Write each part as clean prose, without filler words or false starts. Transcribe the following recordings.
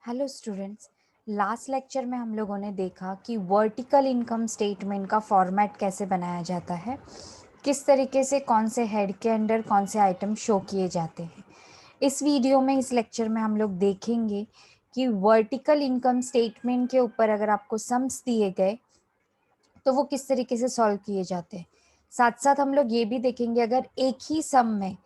Hello students. Last lecture में हम लोगों ने देखा कि वर्टिकल इनकम स्टेटमेंट का फॉर्मेट कैसे बनाया जाता है, किस तरीके से कौन से हेड के अंडर कौन से आइटम शो किए जाते हैं। इस वीडियो में इस लेक्चर में हम लोग देखेंगे कि वर्टिकल इनकम स्टेटमेंट के ऊपर अगर आपको सम्स दिए गए तो वो किस तरीके से सॉल्व किए जाते हैं। साथ साथ हम लोग ये भी देखेंगे अगर एक ही सम में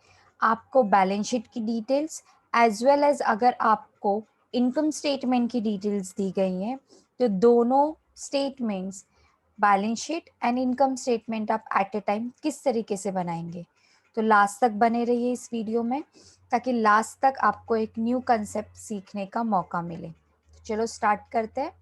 आपको बैलेंस शीट की डिटेल्स एज वेल एज अगर आपको इनकम स्टेटमेंट की डिटेल्स दी गई हैं तो दोनों statements balance sheet and income statement आप एट ए टाइम किस तरीके से बनाएंगे। तो लास्ट तक बने रहिए इस वीडियो में ताकि लास्ट तक आपको एक न्यू कंसेप्ट सीखने का मौका मिले। तो चलो स्टार्ट करते हैं।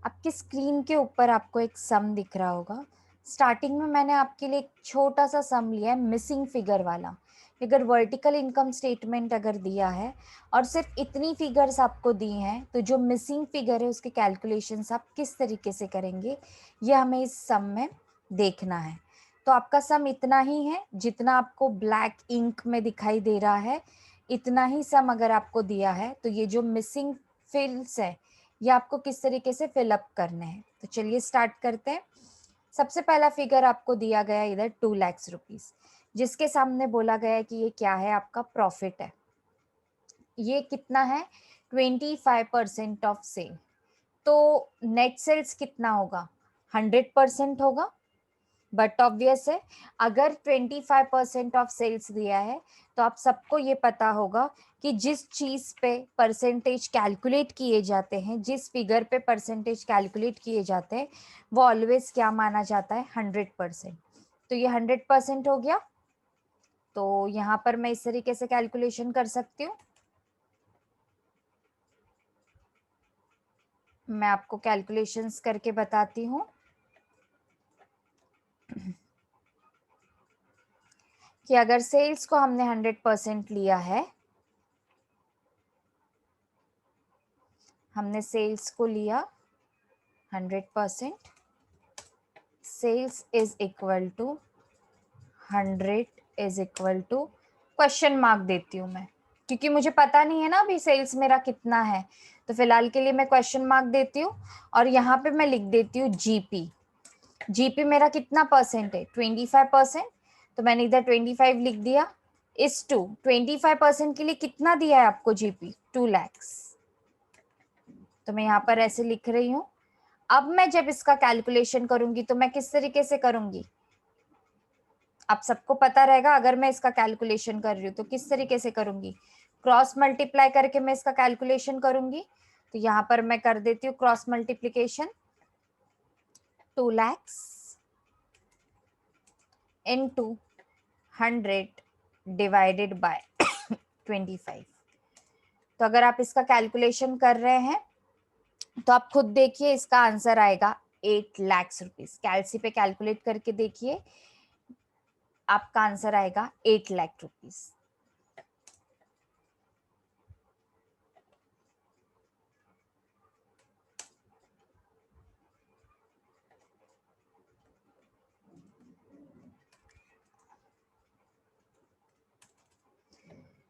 आपकी स्क्रीन के ऊपर आपको एक सम दिख रहा होगा। स्टार्टिंग में मैंने आपके लिए एक छोटा सा सम लिया है मिसिंग फिगर वाला। अगर वर्टिकल इनकम स्टेटमेंट अगर दिया है और सिर्फ इतनी फिगर्स आपको दी हैं तो जो मिसिंग फिगर है उसके कैलकुलेशंस आप किस तरीके से करेंगे ये हमें इस सम में देखना है। तो आपका सम इतना ही है जितना आपको ब्लैक इंक में दिखाई दे रहा है। इतना ही सम अगर आपको दिया है तो ये जो मिसिंग फिल्स है ये आपको किस तरीके से फिलअप करने हैं। तो चलिए स्टार्ट करते हैं। सबसे पहला फिगर आपको दिया गया इधर 2 लाख रुपीस, जिसके सामने बोला गया है कि ये क्या है, आपका प्रॉफिट है। ये कितना है, 25% ऑफ सेल। तो नेट सेल्स कितना होगा, 100% होगा। बट ऑब्वियस है अगर 25% ऑफ सेल्स दिया है तो आप सबको ये पता होगा कि जिस चीज पे परसेंटेज कैलकुलेट किए जाते हैं, जिस फिगर पे परसेंटेज कैलकुलेट किए जाते हैं वो ऑलवेज क्या माना जाता है, 100%। तो ये 100% हो गया। तो यहाँ पर मैं इस तरीके से कैलकुलेशन कर सकती हूँ। मैं आपको कैलकुलेशंस करके बताती हूँ कि अगर सेल्स को हमने 100% लिया है, हमने सेल्स को लिया 100%, sales is equal to 100 is equal to question mark देती हूँ मैं, क्योंकि मुझे पता नहीं है ना अभी सेल्स मेरा कितना है। तो फिलहाल के लिए मैं क्वेश्चन मार्क देती हूँ और यहाँ पे मैं लिख देती हूँ जीपी। जीपी मेरा कितना परसेंट है, 25%। तो मैंने इधर 25 लिख दिया। इस टू 25% के लिए कितना दिया है आपको जीपी, 2 लाख। तो मैं यहाँ पर ऐसे लिख रही हूँ। अब मैं जब इसका कैलकुलेशन करूंगी तो मैं किस तरीके से करूंगी, आप सबको पता रहेगा। अगर मैं इसका कैलकुलेशन कर रही हूँ तो किस तरीके से करूंगी, क्रॉस मल्टीप्लाई करके मैं इसका कैलकुलेशन करूंगी। तो यहाँ पर मैं कर देती हूँ cross multiplication, 2 lakhs into 100 divided by 25। तो अगर आप इसका कैलकुलेशन कर रहे हैं तो आप खुद देखिए इसका आंसर आएगा 8 लाख रुपीज। कैलसी पे कैलकुलेट करके देखिए, आपका आंसर आएगा 8 लाख रुपीज।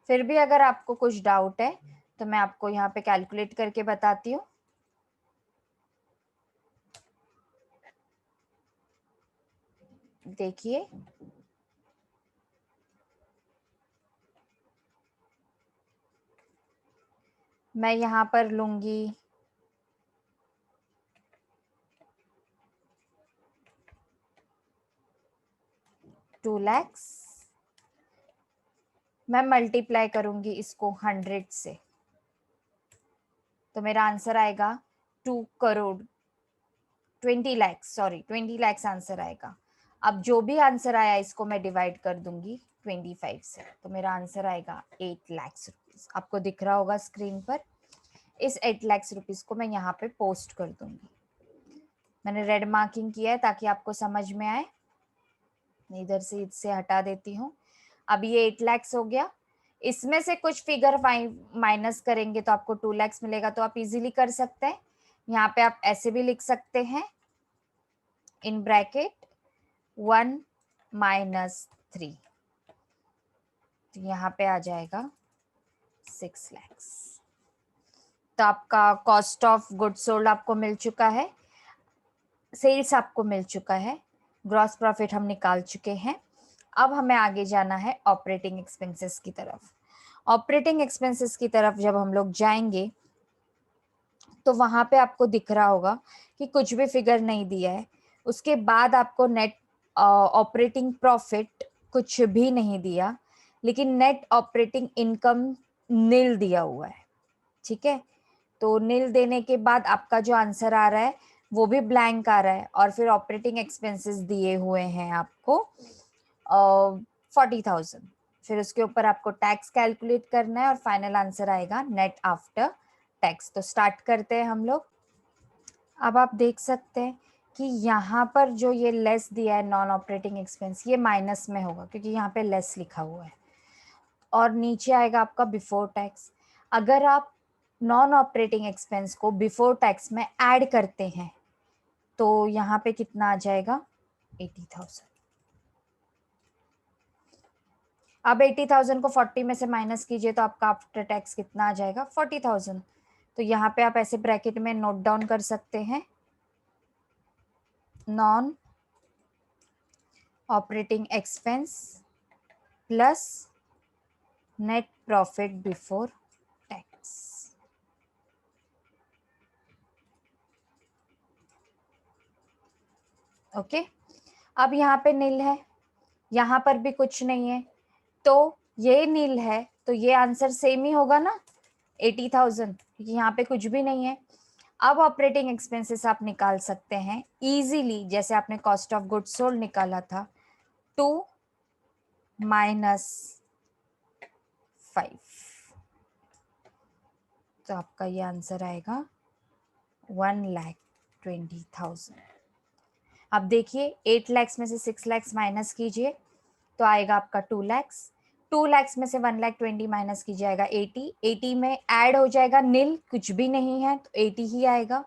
फिर भी अगर आपको कुछ डाउट है तो मैं आपको यहाँ पे कैलकुलेट करके बताती हूँ। देखिए मैं यहाँ पर लूंगी 2 lakhs, मैं मल्टीप्लाई करूंगी इसको 100 से, तो मेरा आंसर आएगा 2 करोड़ 20 लाख, सॉरी 20 लाख आंसर आएगा। अब जो भी आंसर आया इसको मैं डिवाइड कर दूंगी 25 से, तो मेरा आंसर आएगा 8 लाख रुपीज। आपको दिख रहा होगा स्क्रीन पर। इस 8 लाख रुपीज को मैं यहाँ पे पोस्ट कर दूंगी। मैंने रेड मार्किंग किया है ताकि आपको समझ में आए। इधर से इससे हटा देती हूँ। अब ये 8 लाख हो गया। इसमें से कुछ फिगर माइनस करेंगे तो आपको 2 लाख मिलेगा, तो आप इजीली कर सकते हैं। यहाँ पे आप ऐसे भी लिख सकते हैं, इन ब्रैकेट 1 - 3। तो यहाँ पे आ जाएगा 6 lakhs। तो आपका कॉस्ट ऑफ गुड सोल्ड आपको मिल चुका है, सेल्स आपको मिल चुका है, ग्रॉस प्रॉफिट हम निकाल चुके हैं। अब हमें आगे जाना है ऑपरेटिंग एक्सपेंसेस की तरफ। ऑपरेटिंग एक्सपेंसेस की तरफ जब हम लोग जाएंगे तो वहां पे आपको दिख रहा होगा कि कुछ भी फिगर नहीं दिया है। उसके बाद आपको नेट ऑपरेटिंग प्रॉफिट कुछ भी नहीं दिया, लेकिन नेट ऑपरेटिंग इनकम नील दिया हुआ है। ठीक है, तो नील देने के बाद आपका जो आंसर आ रहा है वो भी ब्लैंक आ रहा है, और फिर ऑपरेटिंग एक्सपेंसेस दिए हुए हैं आपको 40,000। फिर उसके ऊपर आपको टैक्स कैलकुलेट करना है और फाइनल आंसर आएगा नेट आफ्टर टैक्स। तो स्टार्ट करते हैं हम लोग। अब आप देख सकते हैं कि यहाँ पर जो ये लेस दिया है नॉन ऑपरेटिंग एक्सपेंस, ये माइनस में होगा क्योंकि यहाँ पे लेस लिखा हुआ है, और नीचे आएगा आपका बिफोर टैक्स। अगर आप नॉन ऑपरेटिंग एक्सपेंस को बिफोर टैक्स में ऐड करते हैं तो यहाँ पे कितना आ जाएगा, 80,000। अब 80,000 को 40 में से माइनस कीजिए तो आपका आफ्टर टैक्स कितना आ जाएगा, 40,000। तो यहाँ पे आप ऐसे ब्रैकेट में नोट डाउन कर सकते हैं, non operating expense plus net profit before tax. Okay, अब यहाँ पे नील है, यहाँ पर भी कुछ नहीं है, तो ये नील है, तो ये आंसर सेम ही होगा ना, 80,000, क्योंकि यहाँ पे कुछ भी नहीं है। अब ऑपरेटिंग एक्सपेंसेस आप निकाल सकते हैं इजीली, जैसे आपने कॉस्ट ऑफ गुड्स सोल्ड निकाला था, 2 - 5, तो आपका ये आंसर आएगा 1,20,000। अब देखिए 8 lakhs में से 6 lakhs माइनस कीजिए तो आएगा आपका 2 lakhs। 2 lakhs में से 1,20,000 माइनस कीजिएगा 80, 80 में ऐड हो जाएगा नील, कुछ भी नहीं है तो 80 ही आएगा।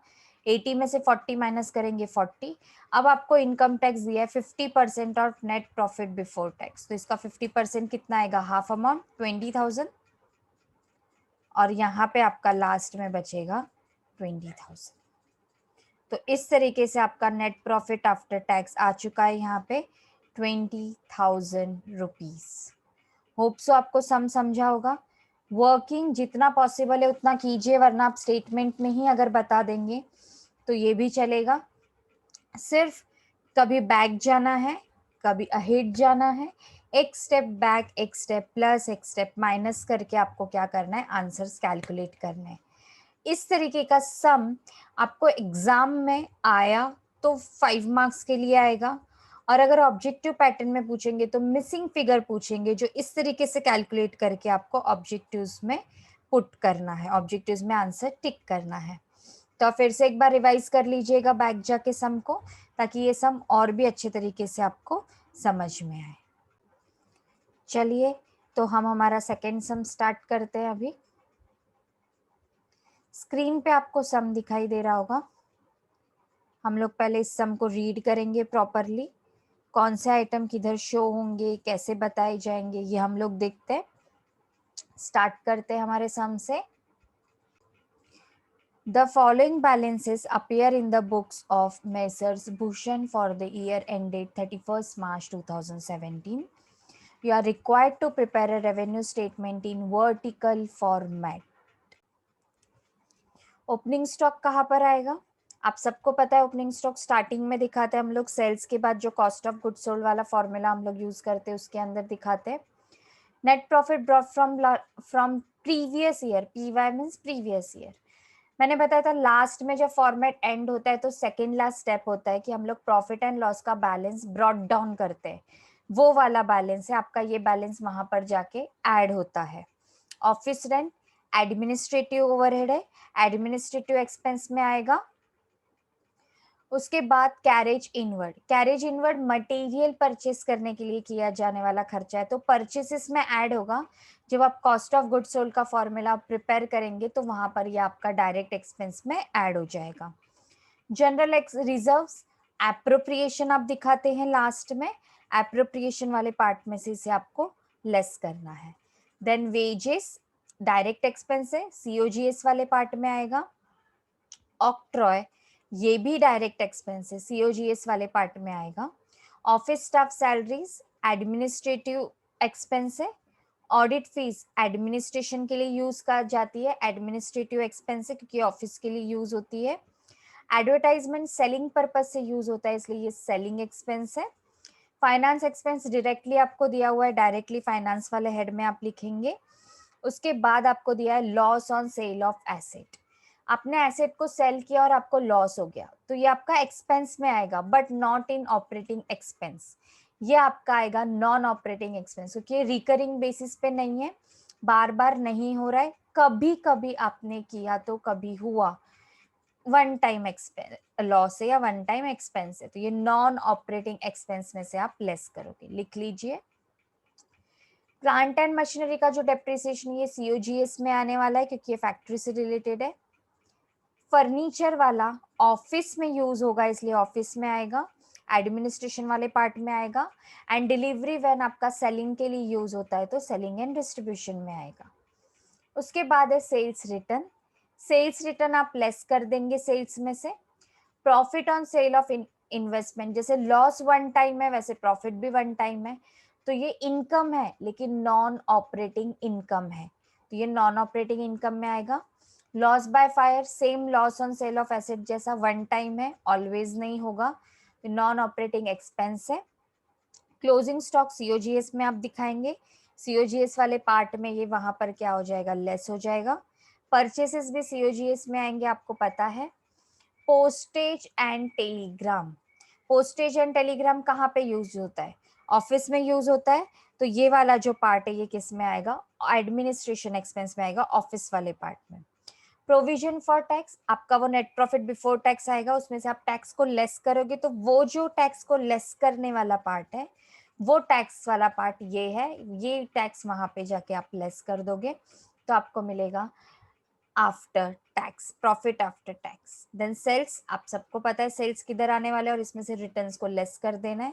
80 में से 40 माइनस करेंगे 40। अब आपको इनकम टैक्स दिया है 50% of net profit before tax, तो इसका 50% कितना आएगा, हाफ अमाउंट 20,000, और यहाँ पे आपका लास्ट में बचेगा 20,000। तो इस तरीके से आपका नेट प्रॉफिट आफ्टर टैक्स आ चुका है यहाँ पे 20,000 रुपीज। होप सो आपको समझा होगा। वर्किंग जितना पॉसिबल है उतना कीजिए, वरना आप स्टेटमेंट में ही अगर बता देंगे तो ये भी चलेगा। सिर्फ कभी बैक जाना है, कभी अहेड जाना है, एक स्टेप बैक, एक स्टेप प्लस, एक स्टेप माइनस करके आपको क्या करना है, आंसर्स कैलकुलेट करने हैं। इस तरीके का सम आपको एग्जाम में आया तो 5 मार्क्स के लिए आएगा, और अगर ऑब्जेक्टिव पैटर्न में पूछेंगे तो मिसिंग फिगर पूछेंगे, जो इस तरीके से कैलकुलेट करके आपको ऑब्जेक्टिव्स में पुट करना है, ऑब्जेक्टिव्स में आंसर टिक करना है। तो फिर से एक बार रिवाइज कर लीजिएगा बैक जाके सम को, ताकि ये सम और भी अच्छे तरीके से आपको समझ में आए। चलिए, तो हम हमारा सेकेंड सम स्टार्ट करते हैं। अभी स्क्रीन पे आपको सम दिखाई दे रहा होगा। हम लोग पहले इस सम को रीड करेंगे प्रॉपरली, कौन से आइटम किधर शो होंगे, कैसे बताए जाएंगे, ये हम लोग देखते हैं। स्टार्ट करते हैं हमारे सम से। The following balances appear in the books of Messrs. Bhushan for the year ended 31st March 2017. You are required to prepare a revenue statement in vertical format. Opening stock कहाँ पर आएगा, आप सबको पता है। ओपनिंग स्टॉक स्टार्टिंग में दिखाते हैं हम लोग, सेल्स के बाद जो कॉस्ट ऑफ गुड्स सोल्ड वाला फॉर्मूला हम लोग यूज करते हैं उसके अंदर दिखाते हैं। Net profit brought from previous year, PY means previous year. मैंने बताया था लास्ट में जब फॉर्मेट एंड होता है तो सेकेंड लास्ट स्टेप होता है कि हम लोग प्रॉफिट एंड लॉस का बैलेंस ब्रॉट डाउन करते हैं, वो वाला बैलेंस है आपका, ये बैलेंस वहां पर जाके ऐड होता है। ऑफिस रेंट एडमिनिस्ट्रेटिव ओवरहेड है, एडमिनिस्ट्रेटिव एक्सपेंस में आएगा। उसके बाद carriage inward, carriage inward material purchase करने के लिए किया जाने वाला खर्चा है, तो परचेसेस में ऐड होगा। जब आप कॉस्ट ऑफ गुड्स सोल्ड का फॉर्मूला प्रिपेयर करेंगे तो वहां पर ये आपका डायरेक्ट एक्सपेंस में ऐड हो जाएगा। जनरल रिजर्व्स, एप्रोप्रिएशन आप दिखाते हैं लास्ट में, एप्रोप्रिएशन वाले पार्ट में से इसे आपको लेस करना है। देन वेजेस, डायरेक्ट एक्सपेंस है, सीओजीएस वाले पार्ट में आएगा। ऑक्ट्रॉय, ये भी डायरेक्ट एक्सपेंस है, सीओजीएस वाले पार्ट में आएगा। Office staff salaries administrative expense है। ऑडिट फीस एडमिनिस्ट्रेशन के लिए यूज कर जाती है, एडमिनिस्ट्रेटिव एक्सपेंस है क्योंकि ऑफिस के लिए यूज होती है। एडवर्टाइजमेंट सेलिंग पर्पज से यूज होता है, इसलिए ये सेलिंग एक्सपेंस है। फाइनेंस एक्सपेंस डायरेक्टली आपको दिया हुआ है, डायरेक्टली फाइनेंस वाले हेड में आप लिखेंगे। उसके बाद आपको दिया है loss on sale of asset. आपने एसेट को सेल किया और आपको लॉस हो गया तो ये आपका एक्सपेंस में आएगा, but not in operating expense. ये आपका आएगा नॉन ऑपरेटिंग एक्सपेंस, क्योंकि रिकरिंग बेसिस पे नहीं है, बार बार नहीं हो रहा है, कभी कभी आपने किया तो कभी हुआ, वन टाइम एक्सपेंस लॉस है या वन टाइम एक्सपेंस है, तो ये नॉन ऑपरेटिंग एक्सपेंस में से आप लेस करोगे, लिख लीजिए। प्लांट एंड मशीनरी का जो डेप्रिसिएशन ये सीओजीएस में आने वाला है क्योंकि ये फैक्ट्री से रिलेटेड है। फर्नीचर वाला ऑफिस में यूज होगा इसलिए ऑफिस में आएगा, एडमिनिस्ट्रेशन वाले पार्ट में आएगा। एंड डिलीवरी वैन आपका सेलिंग के लिए यूज होता है तो सेलिंग एंड डिस्ट्रीब्यूशन में आएगा। उसके बाद है सेल्स रिटर्न। सेल्स रिटर्न आप लेस कर देंगे सेल्स में से। Profit on sale of investment, जैसे लॉस वन टाइम है वैसे प्रॉफिट भी वन टाइम है, तो ये इनकम है लेकिन नॉन ऑपरेटिंग इनकम है, तो ये नॉन ऑपरेटिंग इनकम में आएगा। Loss by fire, same loss on sale of asset जैसा वन टाइम है, ऑलवेज नहीं होगा, तो नॉन ऑपरेटिंग एक्सपेंस है। क्लोजिंग स्टॉक सीओजीएस में आप दिखाएंगे, सीओजीएस वाले पार्ट में ये वहां पर क्या हो जाएगा, लेस हो जाएगा। परचेसेस भी सीओजीएस में आएंगे, आपको पता है। Postage and Telegram, postage and Telegram कहाँ पे यूज होता है, ऑफिस में यूज होता है, तो ये वाला जो पार्ट है ये किस में आएगा, एडमिनिस्ट्रेशन एक्सपेंस में आएगा, ऑफिस वाले पार्ट में। प्रोविजन फॉर टैक्स, आपका वो नेट प्रॉफिट बिफोर टैक्स आएगा, उसमें से आप टैक्स को लेस करोगे, तो वो जो टैक्स को लेस करने वाला पार्ट है वो टैक्स वाला पार्ट ये है, ये टैक्स वहां पे जाके आप लेस कर दोगे तो आपको मिलेगा after tax, profit after tax. Then sales, आप सबको पता है सेल्स किधर आने वाले और इसमें से रिटर्न्स को लेस कर देना है।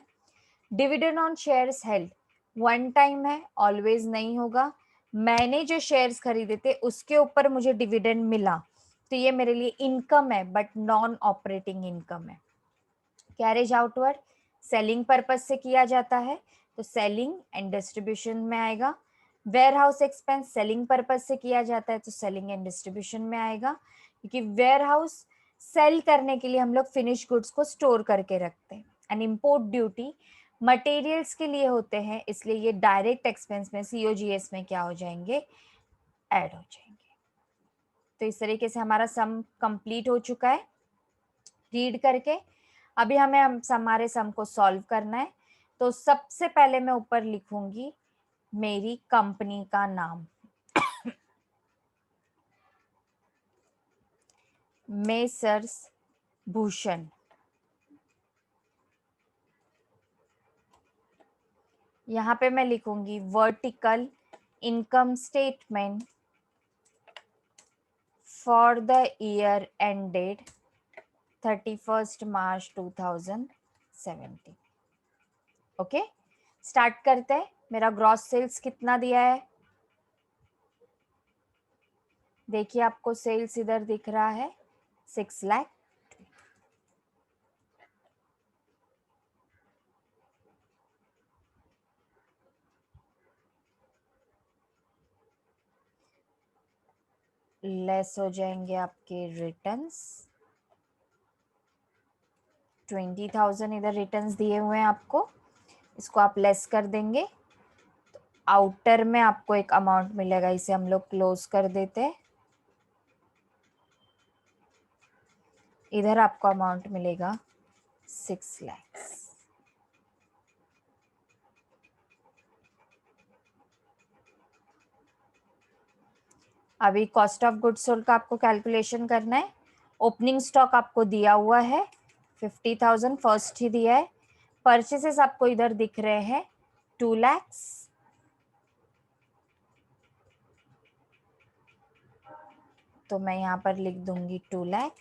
Dividend on shares held, one time है, ऑलवेज नहीं होगा, मैंने जो शेयर्स खरीदे थे उसके ऊपर मुझे डिविडेंड मिला तो ये मेरे लिए इनकम है बट नॉन ऑपरेटिंग इनकम है। कैरेज आउटवर्ड, सेलिंग पर्पज से किया जाता है तो सेलिंग एंड डिस्ट्रीब्यूशन में आएगा। Warehouse expense selling purpose से किया जाता है तो सेलिंग एंड डिस्ट्रीब्यूशन में आएगा, क्योंकि वेयर हाउस सेल करने के लिए हम लोग फिनिश गुड्स को स्टोर करके रखते हैं। एंड इम्पोर्ट ड्यूटी मटेरियल्स के लिए होते हैं, इसलिए ये डायरेक्ट एक्सपेंस में सीओजीएस में क्या हो जाएंगे, ऐड हो जाएंगे। तो इस तरीके से हमारा सम कंप्लीट हो चुका है रीड करके। अभी हमें हमारे सम को सॉल्व करना है, तो सबसे पहले मैं ऊपर लिखूंगी मेरी कंपनी का नाम, मेसर्स भूषण। यहाँ पे मैं लिखूंगी vertical income statement for the year ended 31 March 2017। Okay, start करते हैं। मेरा ग्रॉस सेल्स कितना दिया है, देखिए आपको सेल्स इधर दिख रहा है 6 लाख। लेस हो जाएंगे आपके रिटर्न्स, 20,000 इधर रिटर्न्स दिए हुए हैं आपको, इसको आप लेस कर देंगे तो आउटर में आपको एक अमाउंट मिलेगा, इसे हम लोग क्लोज कर देते हैं। इधर आपको अमाउंट मिलेगा 6 लाख। अभी कॉस्ट ऑफ गुड्स सोल्ड का आपको कैलकुलेशन करना है। ओपनिंग स्टॉक आपको दिया हुआ है 50,000, फर्स्ट ही दिया है। परचेसेस आपको इधर दिख रहे हैं 2 लाख, तो मैं यहाँ पर लिख दूंगी 2 लाख।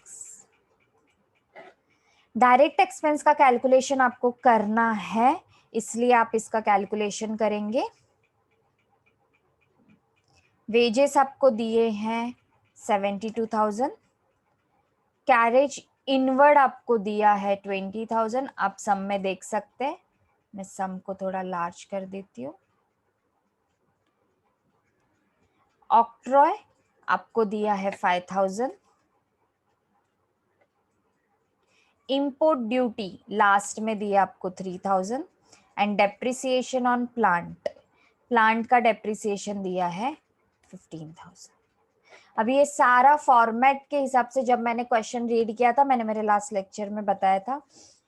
डायरेक्ट एक्सपेंस का कैलकुलेशन आपको करना है, इसलिए आप इसका कैलकुलेशन करेंगे। वेजेस आपको दिए हैं 72,000, कैरेज इनवर्ड आपको दिया है 20,000, आप सम में देख सकते हैं, मैं सम को थोड़ा लार्ज कर देती हूँ। ऑक्ट्रॉय आपको दिया है 5,000, इंपोर्ट ड्यूटी लास्ट में दिया आपको 3,000 एंड डेप्रिसिएशन ऑन प्लांट का डेप्रिसिएशन दिया है 15,000। अभी ये सारा फॉर्मेट के हिसाब से जब मैंने क्वेश्चन रीड किया था, मैंने मेरे लास्ट लेक्चर में बताया था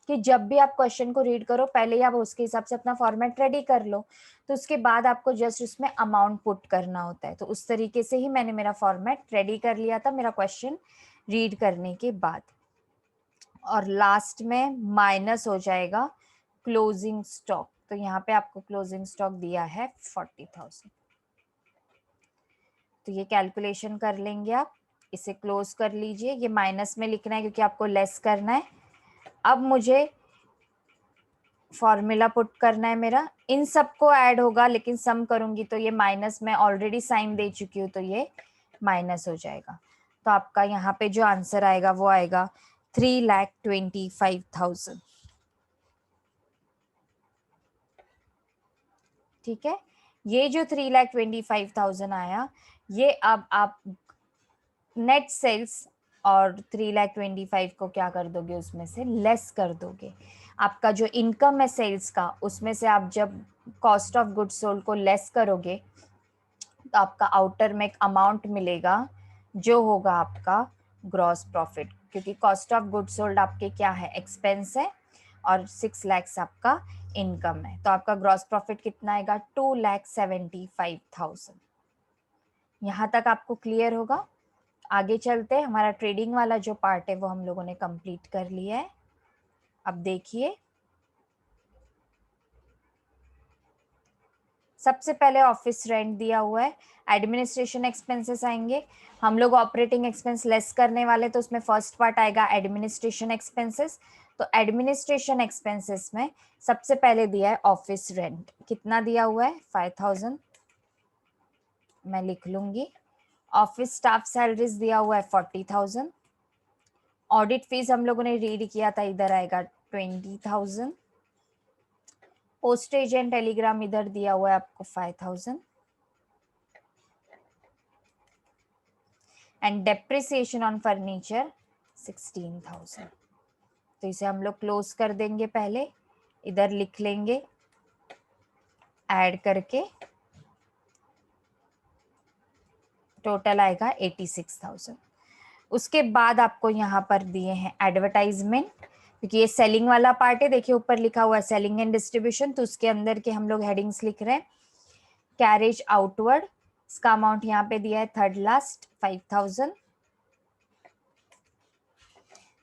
कि जब भी आप क्वेश्चन को रीड करो पहले ही आप उसके हिसाब से अपना फॉर्मेट रेडी कर लो, तो उसके बाद आपको जस्ट उसमें अमाउंट पुट करना होता है। तो उस तरीके से ही मैंने मेरा फॉर्मेट रेडी कर लिया था मेरा क्वेश्चन रीड करने के बाद। और लास्ट में माइनस हो जाएगा क्लोजिंग स्टॉक, तो यहाँ पे आपको क्लोजिंग स्टॉक दिया है 40,000। तो ये कैलकुलेशन कर लेंगे आप, इसे क्लोज कर लीजिए। ये माइनस में लिखना है क्योंकि आपको लेस करना है। अब मुझे फॉर्मूला पुट करना है मेरा, इन सबको ऐड होगा लेकिन सम करूंगी तो ये माइनस में ऑलरेडी साइन दे चुकी हूँ तो ये माइनस हो जाएगा। तो आपका यहाँ पे जो आंसर आएगा वो आएगा 3,25,000। ठीक है, ये जो 3,25,000 आया, ये अब आप नेट सेल्स और 3,25,000 को क्या कर दोगे, उसमें से लेस कर दोगे। आपका जो इनकम है सेल्स का, उसमें से आप जब कॉस्ट ऑफ गुड्स सोल्ड को लेस करोगे तो आपका आउटर में एक अमाउंट मिलेगा जो होगा आपका ग्रॉस प्रॉफिट, क्योंकि कॉस्ट ऑफ गुड्स सोल्ड आपके क्या है, एक्सपेंस है, और 6 लाख आपका इनकम है। तो आपका ग्रॉस प्रॉफिट कितना आएगा, 2,75,000। यहाँ तक आपको क्लियर होगा। आगे चलते हैं, हमारा ट्रेडिंग वाला जो पार्ट है वो हम लोगों ने कंप्लीट कर लिया है। अब देखिए, सबसे पहले ऑफिस रेंट दिया हुआ है, एडमिनिस्ट्रेशन एक्सपेंसेस आएंगे। हम लोग ऑपरेटिंग एक्सपेंस लेस करने वाले, तो उसमें फर्स्ट पार्ट आएगा एडमिनिस्ट्रेशन एक्सपेंसेस। तो एडमिनिस्ट्रेशन एक्सपेंसेस में सबसे पहले दिया है ऑफिस रेंट, कितना दिया हुआ है, 5,000, मैं लिख लूंगी। ऑफिस स्टाफ सैलरीज दिया हुआ है 40,000। ऑडिट फीस हम लोगों ने रीड किया था, इधर आएगा 20,000। पोस्टेज एंड टेलीग्राम इधर दिया हुआ है आपको 5,000 एंड डेप्रिसिएशन ऑन फर्नीचर 16,000। तो इसे हम लोग क्लोज कर देंगे, पहले इधर लिख लेंगे ऐड करके, टोटल आएगा 86,000। उसके बाद आपको यहाँ पर दिए हैं एडवर्टाइजमेंट, क्योंकि ये सेलिंग वाला पार्ट है। देखिए ऊपर लिखा हुआ है सेलिंग एंड डिस्ट्रीब्यूशन, तो उसके अंदर के हम लोग हेडिंग्स लिख रहे हैं। कैरेज आउटवर्ड, इसका अमाउंट यहाँ पे दिया है थर्ड लास्ट 5,000।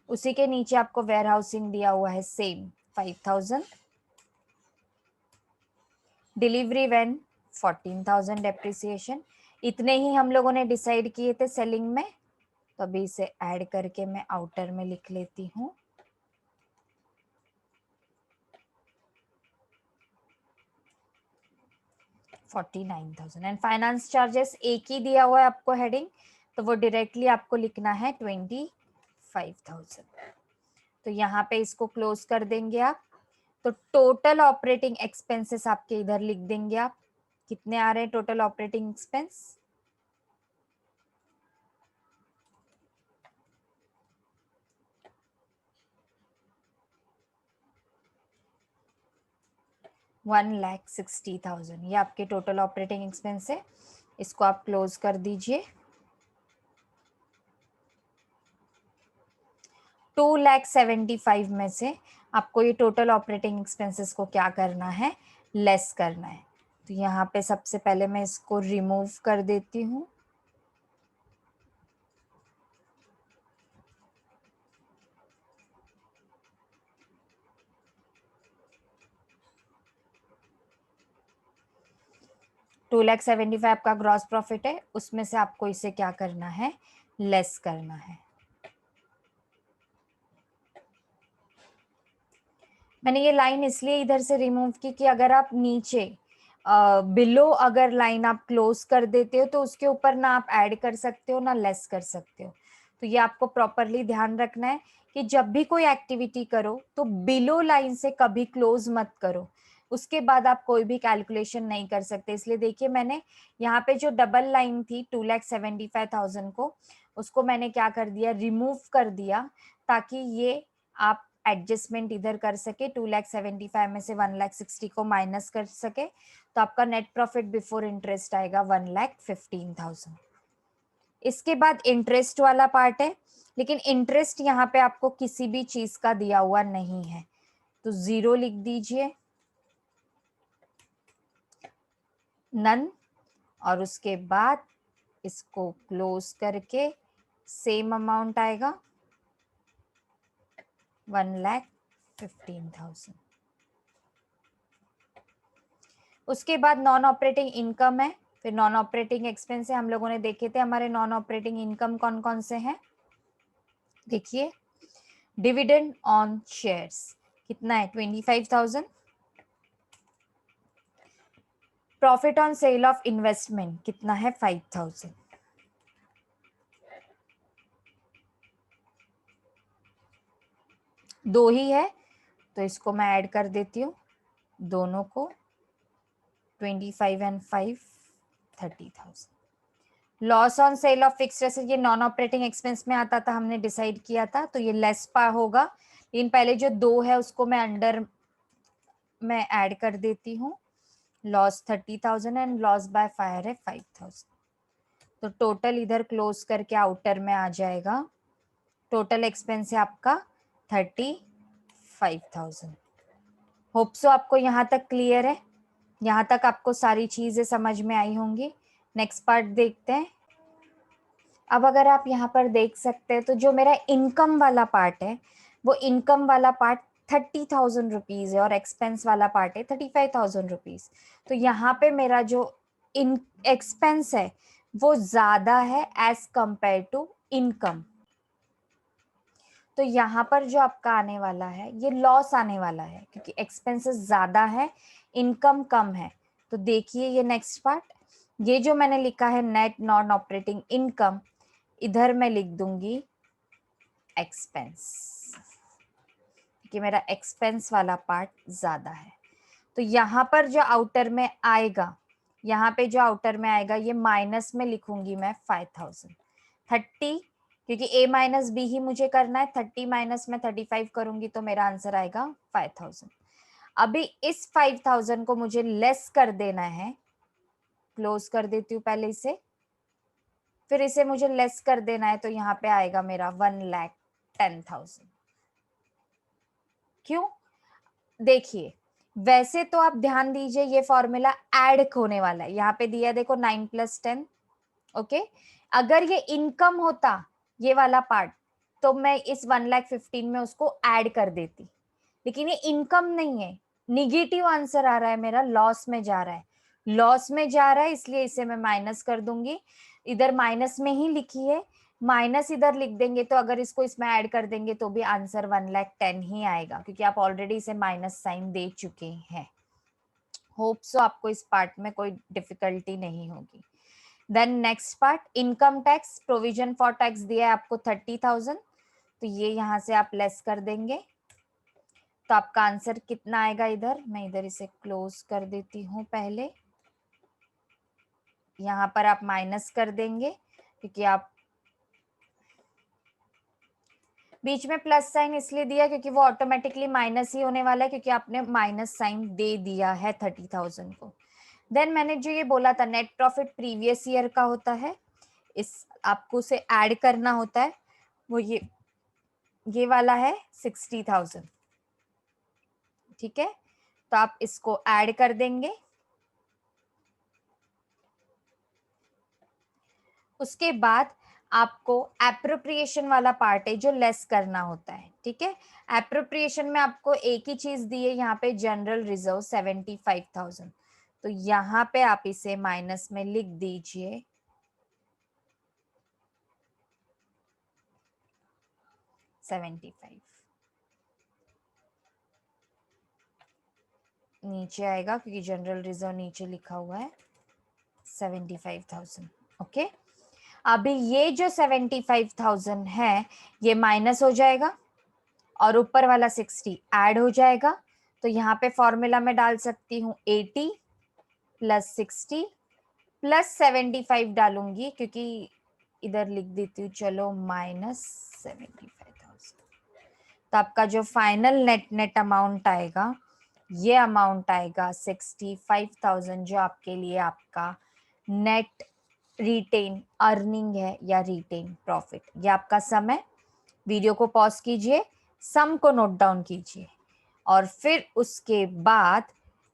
उसी के नीचे आपको वेयर हाउसिंग दिया हुआ है सेम 5,000। Delivery van 14,000, depreciation. इतने ही हम लोगों ने डिसाइड किए थे सेलिंग में, तो अभी इसे ऐड करके मैं आउटर में लिख लेती हूँ। $49,000 एंड फाइनेंस चार्जेस एक ही दिया हुआ है आपको हेडिंग, तो वो डायरेक्टली आपको लिखना है 25,000। तो यहाँ पे इसको क्लोज कर देंगे आप। तो टोटल ऑपरेटिंग एक्सपेंसेस आपके इधर लिख देंगे आप, कितने आ रहे हैं टोटल ऑपरेटिंग एक्सपेंस, $1,60,000। ये आपके टोटल ऑपरेटिंग एक्सपेंस है, इसको आप क्लोज कर दीजिए। 2,75,000 में से आपको ये टोटल ऑपरेटिंग एक्सपेंसेस को क्या करना है, लेस करना है। तो यहाँ पे सबसे पहले मैं इसको रिमूव कर देती हूँ। $2,75,000 आपका ग्रॉस प्रॉफिट है, उसमें से आपको इसे क्या करना है, लेस करना है। मैंने ये लाइन इसलिए इधर से रिमूव की कि अगर आप नीचे बिलो अगर लाइन आप क्लोज कर देते हो तो उसके ऊपर ना आप ऐड कर सकते हो ना लेस कर सकते हो। तो ये आपको प्रॉपरली ध्यान रखना है कि जब भी कोई एक्टिविटी करो तो बिलो लाइन से कभी क्लोज मत करो, उसके बाद आप कोई भी कैलकुलेशन नहीं कर सकते। इसलिए देखिए मैंने यहाँ पे जो डबल लाइन थी 2,75,000 को, उसको मैंने क्या कर दिया, रिमूव कर दिया, ताकि ये आप एडजस्टमेंट इधर कर सके। 2,75,000 में से 1,60,000 को माइनस कर सके, तो आपका नेट प्रॉफिट बिफोर इंटरेस्ट आएगा 1,15,000। इसके बाद इंटरेस्ट वाला पार्ट है, लेकिन इंटरेस्ट यहाँ पे आपको किसी भी चीज का दिया हुआ नहीं है, तो 0 लिख दीजिए, नन। और उसके बाद इसको क्लोज करके सेम अमाउंट आएगा 1,15,000। उसके बाद नॉन ऑपरेटिंग इनकम है, फिर नॉन ऑपरेटिंग एक्सपेंस है। हम लोगों ने देखे थे हमारे नॉन ऑपरेटिंग इनकम कौन कौन से हैं, देखिए डिविडेंड ऑन शेयर्स कितना है 25,000, profit on sale of investment कितना है 5,000, दो ही है तो इसको मैं ऐड कर देती हूँ दोनों को, 25 and 5 30,000। Loss on sale of fixed asset ये नॉन ऑपरेटिंग एक्सपेंस में आता था, हमने डिसाइड किया था, तो ये लेस पा होगा, लेकिन पहले जो दो है उसको मैं अंडर में ऐड कर देती हूँ। Loss 30,000 and loss by fire है 5,000, तो टोटल इधर क्लोज करके आउटर में आ जाएगा, टोटल एक्सपेंस है आपका 35,000। होप सो आपको यहाँ तक क्लियर है, यहाँ तक आपको सारी चीजें समझ में आई होंगी। नेक्स्ट पार्ट देखते हैं। अब अगर आप यहाँ पर देख सकते हैं तो जो मेरा इनकम वाला पार्ट है, वो इनकम वाला पार्ट 30,000 रुपीज है और एक्सपेंस वाला पार्ट है 35,000 रुपीज। तो यहाँ पे मेरा जो इन एक्सपेंस है वो ज्यादा है एज कंपेयर टू इनकम, तो यहाँ पर जो आपका आने वाला है ये लॉस आने वाला है, क्योंकि एक्सपेंसेस ज्यादा है इनकम कम है। तो देखिए ये नेक्स्ट पार्ट, ये जो मैंने लिखा है नेट नॉन ऑपरेटिंग इनकम, इधर मैं लिख दूंगी एक्सपेंस, कि मेरा एक्सपेंस वाला पार्ट ज्यादा है। तो यहाँ पर जो आउटर में आएगा, यहाँ पे जो आउटर में आएगा ये माइनस में लिखूंगी मैं 5,000, 30, क्योंकि a माइनस बी ही मुझे करना है, 30 माइनस में 35 करूंगी तो मेरा आंसर आएगा 5,000। अभी इस 5,000 को मुझे लेस कर देना है, क्लोज कर देती हूँ पहले इसे, फिर इसे मुझे लेस कर देना है, तो यहाँ पे आएगा मेरा 1,10,000। क्यों, देखिए वैसे तो आप ध्यान दीजिए ये फॉर्मूला ऐड होने वाला है, यहाँ पे दिया देखो 9 + 10, ओके। अगर ये इनकम होता ये वाला पार्ट, तो मैं इस 1,15,000 में उसको ऐड कर देती, लेकिन ये इनकम नहीं है, निगेटिव आंसर आ रहा है मेरा, लॉस में जा रहा है, लॉस में जा रहा है, इसलिए इसे मैं माइनस कर दूंगी। इधर माइनस में ही लिखी है, माइनस इधर लिख देंगे, तो अगर इसको इसमें ऐड कर देंगे तो भी आंसर 1,10,000 ही आएगा, क्योंकि आप ऑलरेडी इसे माइनस साइन दे चुके हैं। होप सो आपको इस पार्ट में कोई डिफिकल्टी नहीं होगी। Then next part, income tax provision for tax दिया है आपको 30,000, तो ये यहाँ से आप लेस कर देंगे, तो आपका आंसर कितना आएगा, इधर मैं इधर इसे क्लोज कर देती हूँ पहले, यहाँ पर आप माइनस कर देंगे, क्योंकि आप बीच में प्लस साइन इसलिए दिया क्योंकि वो ऑटोमेटिकली माइनस ही होने वाला है, क्योंकि आपने माइनस साइन दे दिया है 30,000 को। देन मैंने जो ये बोला था नेट प्रॉफिट प्रीवियस ईयर का होता है, इस आपको उसे ऐड करना होता है, वो ये वाला है 60,000, ठीक है। तो आप इसको ऐड कर देंगे, उसके बाद आपको एप्रोप्रिएशन वाला पार्ट है जो लेस करना होता है, ठीक है। एप्रोप्रिएशन में आपको एक ही चीज दी है यहाँ पे, जनरल रिजर्व 75,000, तो यहाँ पे आप इसे माइनस में लिख दीजिए 75। नीचे आएगा क्योंकि जनरल रिजर्व नीचे लिखा हुआ है 75,000। ओके, अभी ये जो 75,000 है ये माइनस हो जाएगा और ऊपर वाला 60 ऐड हो जाएगा। तो यहाँ पे फॉर्मूला में डाल सकती हूँ 80 प्लस 60 प्लस 75 डालूंगी, क्योंकि इधर लिख देती हूँ चलो माइनस 75,000। तो आपका जो फाइनल नेट अमाउंट आएगा ये अमाउंट आएगा 65,000, जो आपके लिए आपका नेट रिटेन अर्निंग है या रिटेन प्रॉफिट। ये आपका सम है। वीडियो को पॉज कीजिए, सम को नोट डाउन कीजिए और फिर उसके बाद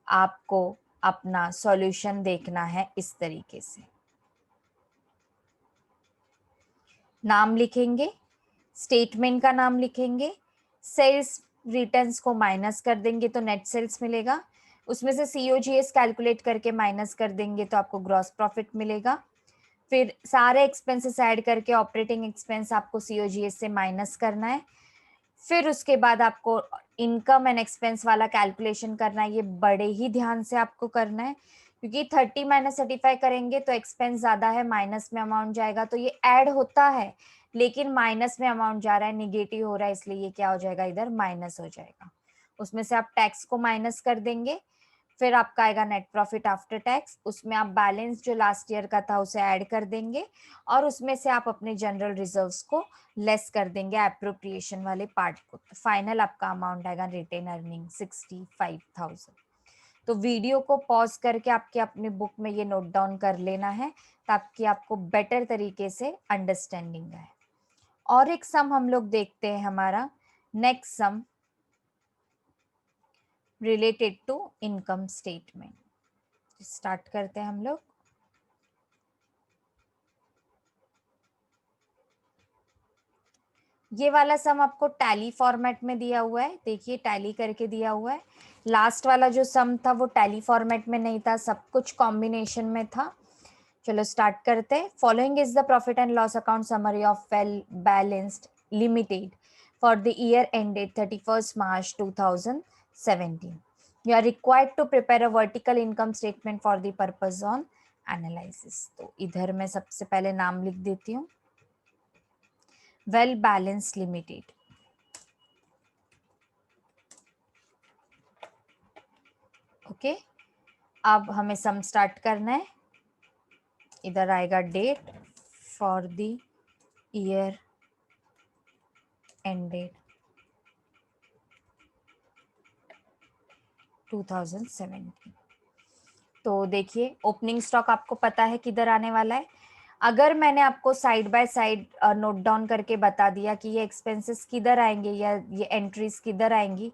आपको अपना सॉल्यूशन देखना है इस तरीके से। नाम लिखेंगे, स्टेटमेंट का नाम लिखेंगे, सेल्स रिटर्न्स को माइनस कर देंगे तो नेट सेल्स मिलेगा, उसमें से COGS कैलकुलेट करके माइनस कर देंगे तो आपको ग्रॉस प्रॉफिट मिलेगा। फिर सारे एक्सपेंसेस ऐड करके ऑपरेटिंग एक्सपेंस आपको COGS से माइनस करना है। फिर उसके बाद आपको इनकम एंड एक्सपेंस वाला कैलकुलेशन करना है। ये बड़े ही ध्यान से आपको करना है, क्योंकि 30 माइनस 35 करेंगे तो एक्सपेंस ज्यादा है, माइनस में अमाउंट जाएगा, तो ये ऐड होता है लेकिन माइनस में अमाउंट जा रहा है, निगेटिव हो रहा है, इसलिए ये क्या हो जाएगा, इधर माइनस हो जाएगा। उसमें से आप टैक्स को माइनस कर देंगे। फिर आपका आएगा नेट प्रॉफिट आफ्टर टैक्स, उसमें आप बैलेंस जो लास्ट ईयर का था उसे ऐड कर देंगे और उसमें से आप अपने जनरल रिजर्व्स को लेस कर देंगे एप्रोप्रिएशन वाले पार्ट को। तो फाइनल आपका अमाउंट आएगा रिटेन अर्निंग 65,000। तो वीडियो को पॉज करके आपके अपने बुक में ये नोट डाउन कर लेना है ताकि आपको बेटर तरीके से अंडरस्टैंडिंग आए। और एक सम हम लोग देखते हैं, हमारा next sum related to income statement. Start करते हैं हम लोग। ये वाला सम आपको टैली फॉर्मेट में दिया हुआ है, देखिए टैली करके दिया हुआ है। लास्ट वाला जो सम था वो टैली फॉर्मेट में नहीं था, सब कुछ कॉम्बिनेशन में था। चलो स्टार्ट करते हैं। Following is the profit and loss account summary of well balanced limited for the year ended 31 March 2017. You are required to prepare a vertical income statement for the purpose on analysis. तो इधर मैं सबसे पहले नाम लिख देती हूँ, well balance limited. Okay, अब हमें सम स्टार्ट करना है। इधर आएगा date for the year ended 2017। तो देखिए ओपनिंग स्टॉक आपको पता है किधर आने वाला है। अगर मैंने आपको side by side note down करके बता दिया कि ये एक्सपेंसेस किधर आएंगे या ये एंट्रीज किधर आएंगी,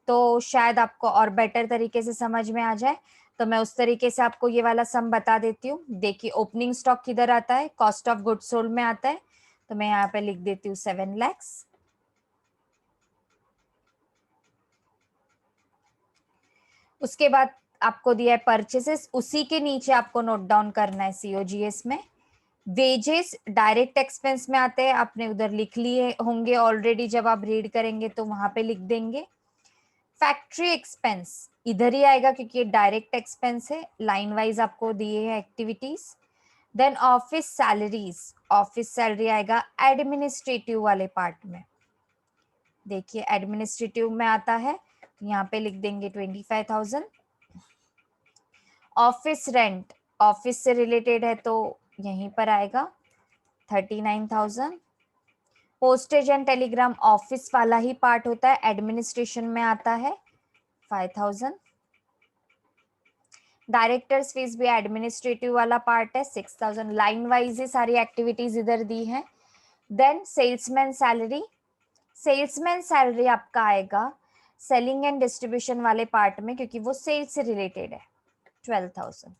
तो शायद आपको और बेटर तरीके से समझ में आ जाए। तो मैं उस तरीके से आपको ये वाला सम बता देती हूँ। देखिए ओपनिंग स्टॉक किधर आता है, कॉस्ट ऑफ गुड्स सोल्ड में आता है, तो मैं यहाँ पे लिख देती हूँ 7 लाख। उसके बाद आपको दिया है परचेसेस, उसी के नीचे आपको नोट डाउन करना है COGS में। वेजेस डायरेक्ट एक्सपेंस में आते हैं, आपने उधर लिख लिए होंगे ऑलरेडी, जब आप रीड करेंगे तो वहां पे लिख देंगे। फैक्ट्री एक्सपेंस इधर ही आएगा क्योंकि ये डायरेक्ट एक्सपेंस है, लाइन वाइज आपको दिए हैं activities. Then office salaries, office salary आएगा एडमिनिस्ट्रेटिव वाले पार्ट में। देखिए एडमिनिस्ट्रेटिव में आता है, यहाँ पे लिख देंगे 25,000। ऑफिस रेंट ऑफिस से रिलेटेड है तो यहीं पर आएगा 39,000। पोस्टेज एंड टेलीग्राम ऑफिस वाला ही पार्ट होता है, एडमिनिस्ट्रेशन में आता है 5,000। डायरेक्टर्स फीस भी एडमिनिस्ट्रेटिव वाला पार्ट है 6,000। लाइन वाइज ही सारी एक्टिविटीज इधर दी हैं। Then salesman salary, salesman salary आपका आएगा सेलिंग एंड डिस्ट्रीब्यूशन वाले पार्ट में क्योंकि वो सेल्स से रिलेटेड है 12,000।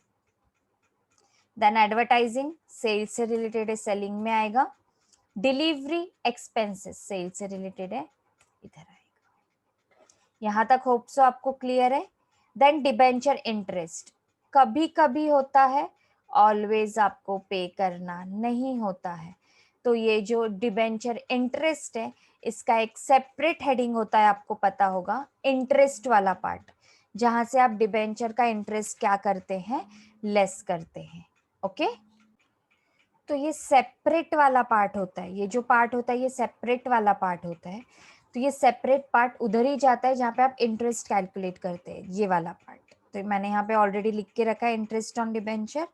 देन एडवर्टाइजिंग सेल्स से रिलेटेड है, सेलिंग में आएगा। डिलीवरी एक्सपेंसेस सेल्स से रिलेटेड है, इधर आएगा। यहां तक होप सो आपको क्लियर है। देन डिबेंचर इंटरेस्ट कभी कभी होता है, ऑलवेज आपको पे करना नहीं होता है। तो ये जो डिबेंचर इंटरेस्ट है इसका एक सेपरेट हेडिंग होता है, आपको पता होगा, इंटरेस्ट वाला पार्ट। जहां से आप डिबेंचर का इंटरेस्ट क्या करते हैं, लेस करते हैं। ओके, तो ये सेपरेट वाला पार्ट होता है, ये जो पार्ट होता है ये सेपरेट वाला पार्ट होता है। तो ये सेपरेट पार्ट उधर ही जाता है जहाँ पे आप इंटरेस्ट कैलकुलेट करते हैं, ये वाला पार्ट। तो मैंने यहाँ पे ऑलरेडी लिख के रखा है इंटरेस्ट ऑन डिबेंचर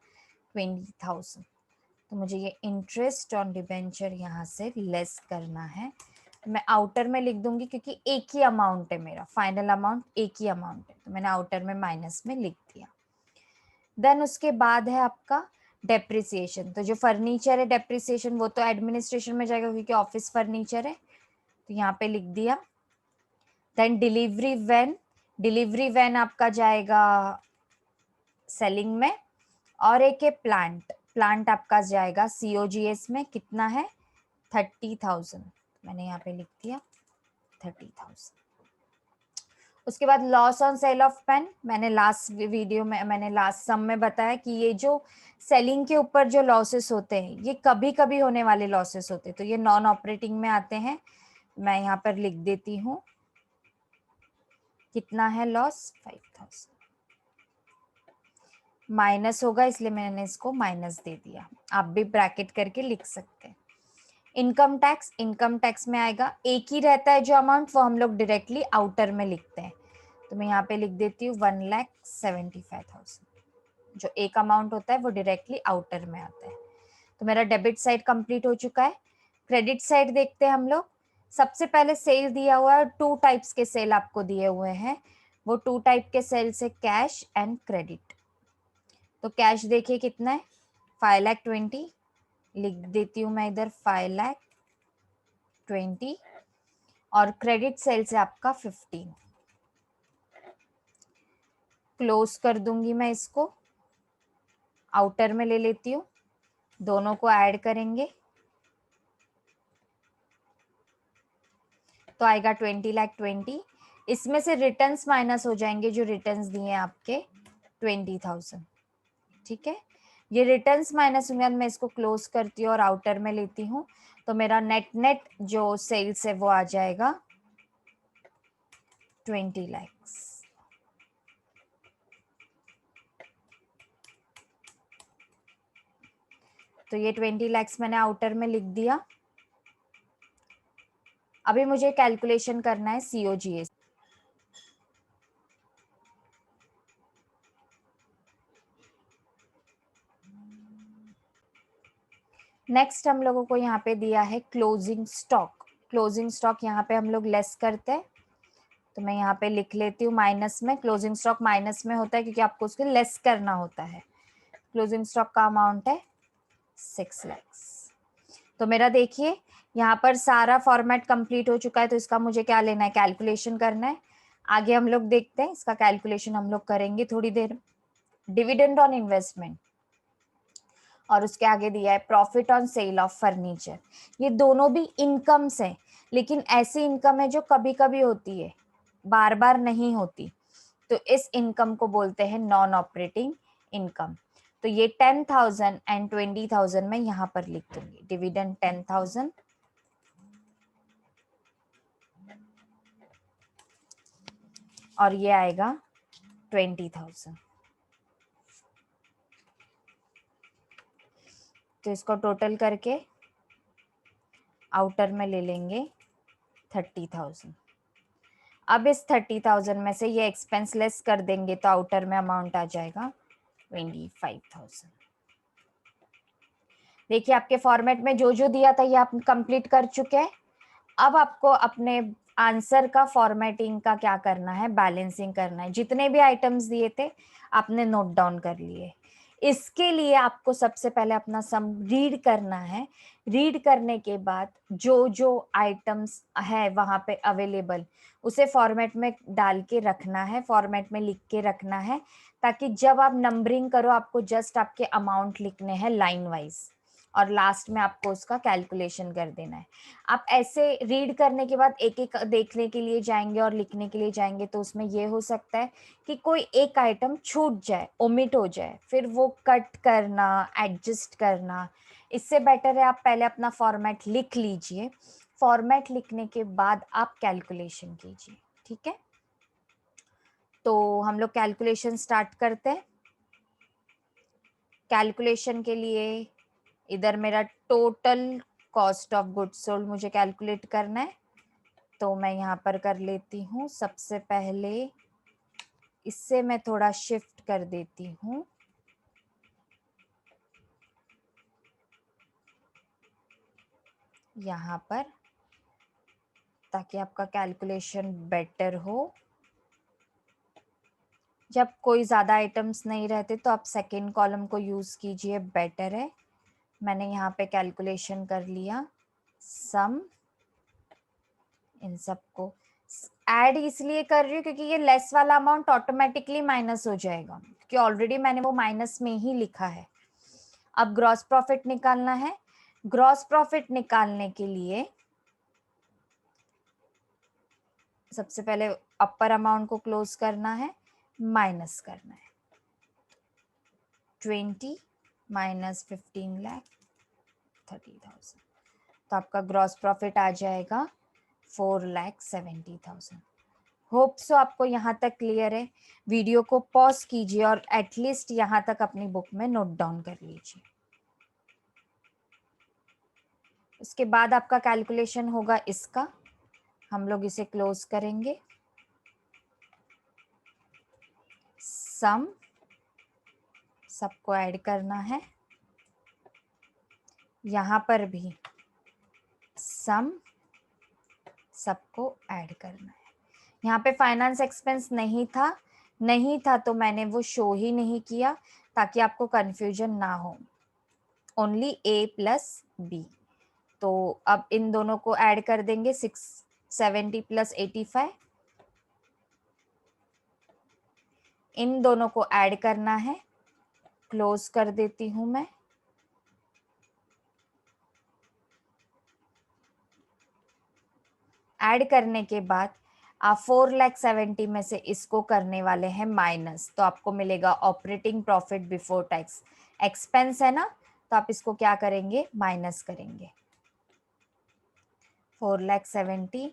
20,000। तो मुझे ये इंटरेस्ट ऑन डिबेंचर यहाँ से लेस करना है। मैं आउटर में लिख दूंगी क्योंकि एक ही अमाउंट है, मेरा फाइनल अमाउंट एक ही अमाउंट है, तो मैंने आउटर में माइनस में लिख दिया। देन उसके बाद है आपका डेप्रिसिएशन। तो जो फर्नीचर है डेप्रिसिएशन वो तो एडमिनिस्ट्रेशन में जाएगा क्योंकि ऑफिस फर्नीचर है, तो यहाँ पे लिख दिया। देन डिलीवरी वैन आपका जाएगा सेलिंग में, और एक है प्लांट आपका जाएगा COGS में। कितना है, 30,000, मैंने यहाँ पे लिख दिया 30,000। उसके बाद loss on sale of pen, मैंने लास्ट वीडियो में, मैंने लास्ट सम में बताया कि ये जो सेलिंग के ऊपर जो लॉसेस होते हैं ये कभी कभी होने वाले लॉसेस होते हैं, तो ये नॉन ऑपरेटिंग में आते हैं। मैं यहाँ पर लिख देती हूँ कितना है लॉस, 5,000। माइनस होगा इसलिए मैंने इसको माइनस दे दिया, आप भी ब्रैकेट करके लिख सकते हैं। इनकम टैक्स में आएगा, एक ही रहता है जो अमाउंट, वो हम लोग डायरेक्टली आउटर में लिखते हैं। तो मैं यहाँ पे लिख देती हूँ 1,75,000। जो एक अमाउंट होता है वो डायरेक्टली आउटर में आता है। तो मेरा डेबिट साइड कंप्लीट हो चुका है। क्रेडिट साइड देखते हैं हम लोग। सबसे पहले सेल दिया हुआ है, 2 टाइप्स के सेल आपको दिए हुए हैं। वो 2 टाइप के सेल से कैश एंड क्रेडिट। तो कैश देखिए कितना है, 5,20,000, लिख देती हूँ मैं इधर 5,20,000। और क्रेडिट सेल से आपका 15, क्लोज कर दूंगी मैं इसको, आउटर में ले लेती हूँ, दोनों को ऐड करेंगे तो आएगा 20,20,000। इसमें से रिटर्न्स माइनस हो जाएंगे, जो रिटर्न्स दिए हैं आपके 20,000। ठीक है, ये रिटर्न्स माइनस होंगे, मैं इसको क्लोज करती हूँ और आउटर में लेती हूँ। तो मेरा नेट जो सेल्स है वो आ जाएगा 20 लाख। तो ये 20 लाख मैंने आउटर में लिख दिया। अभी मुझे कैलकुलेशन करना है COGS। नेक्स्ट हम लोगों को यहाँ पे दिया है क्लोजिंग स्टॉक यहाँ पे हम लोग लेस करते हैं, तो मैं यहाँ पे लिख लेती हूँ माइनस में। क्लोजिंग स्टॉक माइनस में होता है क्योंकि आपको उसको लेस करना होता है। क्लोजिंग स्टॉक का अमाउंट है 6 लाख। तो मेरा देखिए यहाँ पर सारा फॉर्मेट कंप्लीट हो चुका है, तो इसका मुझे क्या लेना है, कैलकुलेशन करना है। आगे हम लोग देखते हैं, इसका कैलकुलेशन हम लोग करेंगे थोड़ी देर। डिविडेंड ऑन इन्वेस्टमेंट और उसके आगे दिया है profit on sale of furniture. ये दोनों भी इनकम्स हैं, लेकिन ऐसी इनकम है जो कभी कभी होती है, बार बार नहीं होती। तो इस इनकम को बोलते हैं नॉन ऑपरेटिंग इनकम। तो ये 10,000 एंड 20,000 में यहाँ पर लिख दूंगी। डिविडेंड 10,000 और ये आएगा 20,000। तो इसको टोटल करके आउटर में ले लेंगे 30,000। अब इस 30,000 में से ये एक्सपेंस लेस कर देंगे तो आउटर में अमाउंट आ जाएगा 25,000। देखिए आपके फॉर्मेट में जो जो दिया था ये आप कंप्लीट कर चुके हैं। अब आपको अपने आंसर का फॉर्मेटिंग का क्या करना है, बैलेंसिंग करना है। जितने भी आइटम्स दिए थे आपने नोट डाउन कर लिए। इसके लिए आपको सबसे पहले अपना सम रीड करना है। रीड करने के बाद जो जो आइटम्स है वहां पे अवेलेबल उसे फॉर्मेट में डाल के रखना है, फॉर्मेट में लिख के रखना है, ताकि जब आप नंबरिंग करो आपको जस्ट आपके अमाउंट लिखने हैं लाइन वाइज, और लास्ट में आपको उसका कैलकुलेशन कर देना है। आप ऐसे रीड करने के बाद एक एक देखने के लिए जाएंगे और लिखने के लिए जाएंगे, तो उसमें ये हो सकता है कि कोई एक आइटम छूट जाए, ओमिट हो जाए, फिर वो कट करना, एडजस्ट करना। इससे बेटर है आप पहले अपना फॉर्मेट लिख लीजिए, फॉर्मेट लिखने के बाद आप कैलकुलेशन कीजिए। ठीक है, तो हम लोग कैलकुलेशन स्टार्ट करते हैं। कैलकुलेशन के लिए इधर मेरा total cost of goods sold मुझे कैलकुलेट करना है, तो मैं यहाँ पर कर लेती हूँ। सबसे पहले इससे मैं थोड़ा शिफ्ट कर देती हूँ, यहाँ पर, ताकि आपका कैलकुलेशन बेटर हो। जब कोई ज़्यादा आइटम्स नहीं रहते तो आप सेकेंड कॉलम को यूज़ कीजिए, बेटर है। मैंने यहाँ पे कैलकुलेशन कर लिया। सम, इन सबको ऐड इसलिए कर रही हूँ क्योंकि ये लेस वाला अमाउंट ऑटोमेटिकली माइनस हो जाएगा, क्योंकि ऑलरेडी मैंने वो माइनस में ही लिखा है। अब ग्रॉस प्रॉफिट निकालना है। ग्रॉस प्रॉफिट निकालने के लिए सबसे पहले अपर अमाउंट को क्लोज करना है, माइनस करना है। 20 माइनस 15 लाख 30,000, तो आपका ग्रॉस प्रॉफिट आ जाएगा 4,70,000। होप सो आपको यहाँ तक क्लियर है। वीडियो को पॉज कीजिए और एटलीस्ट यहाँ तक अपनी बुक में नोट डाउन कर लीजिए। उसके बाद आपका कैलकुलेशन होगा इसका, हम लोग इसे क्लोज करेंगे। सम, सबको ऐड करना है। यहाँ पर भी सम, सबको ऐड करना है। यहाँ पे फाइनेंस एक्सपेंस नहीं था तो मैंने वो शो ही नहीं किया, ताकि आपको कंफ्यूजन ना हो। ओनली ए प्लस बी। तो अब इन दोनों को ऐड कर देंगे, 670 प्लस 85। इन दोनों को ऐड करना है, क्लोज कर देती हूं मैं। ऐड करने के बाद आप 4,70,000 में से इसको करने वाले हैं माइनस, तो आपको मिलेगा operating profit before tax. Expense है ना, तो आप इसको क्या करेंगे, माइनस करेंगे। 4,70,000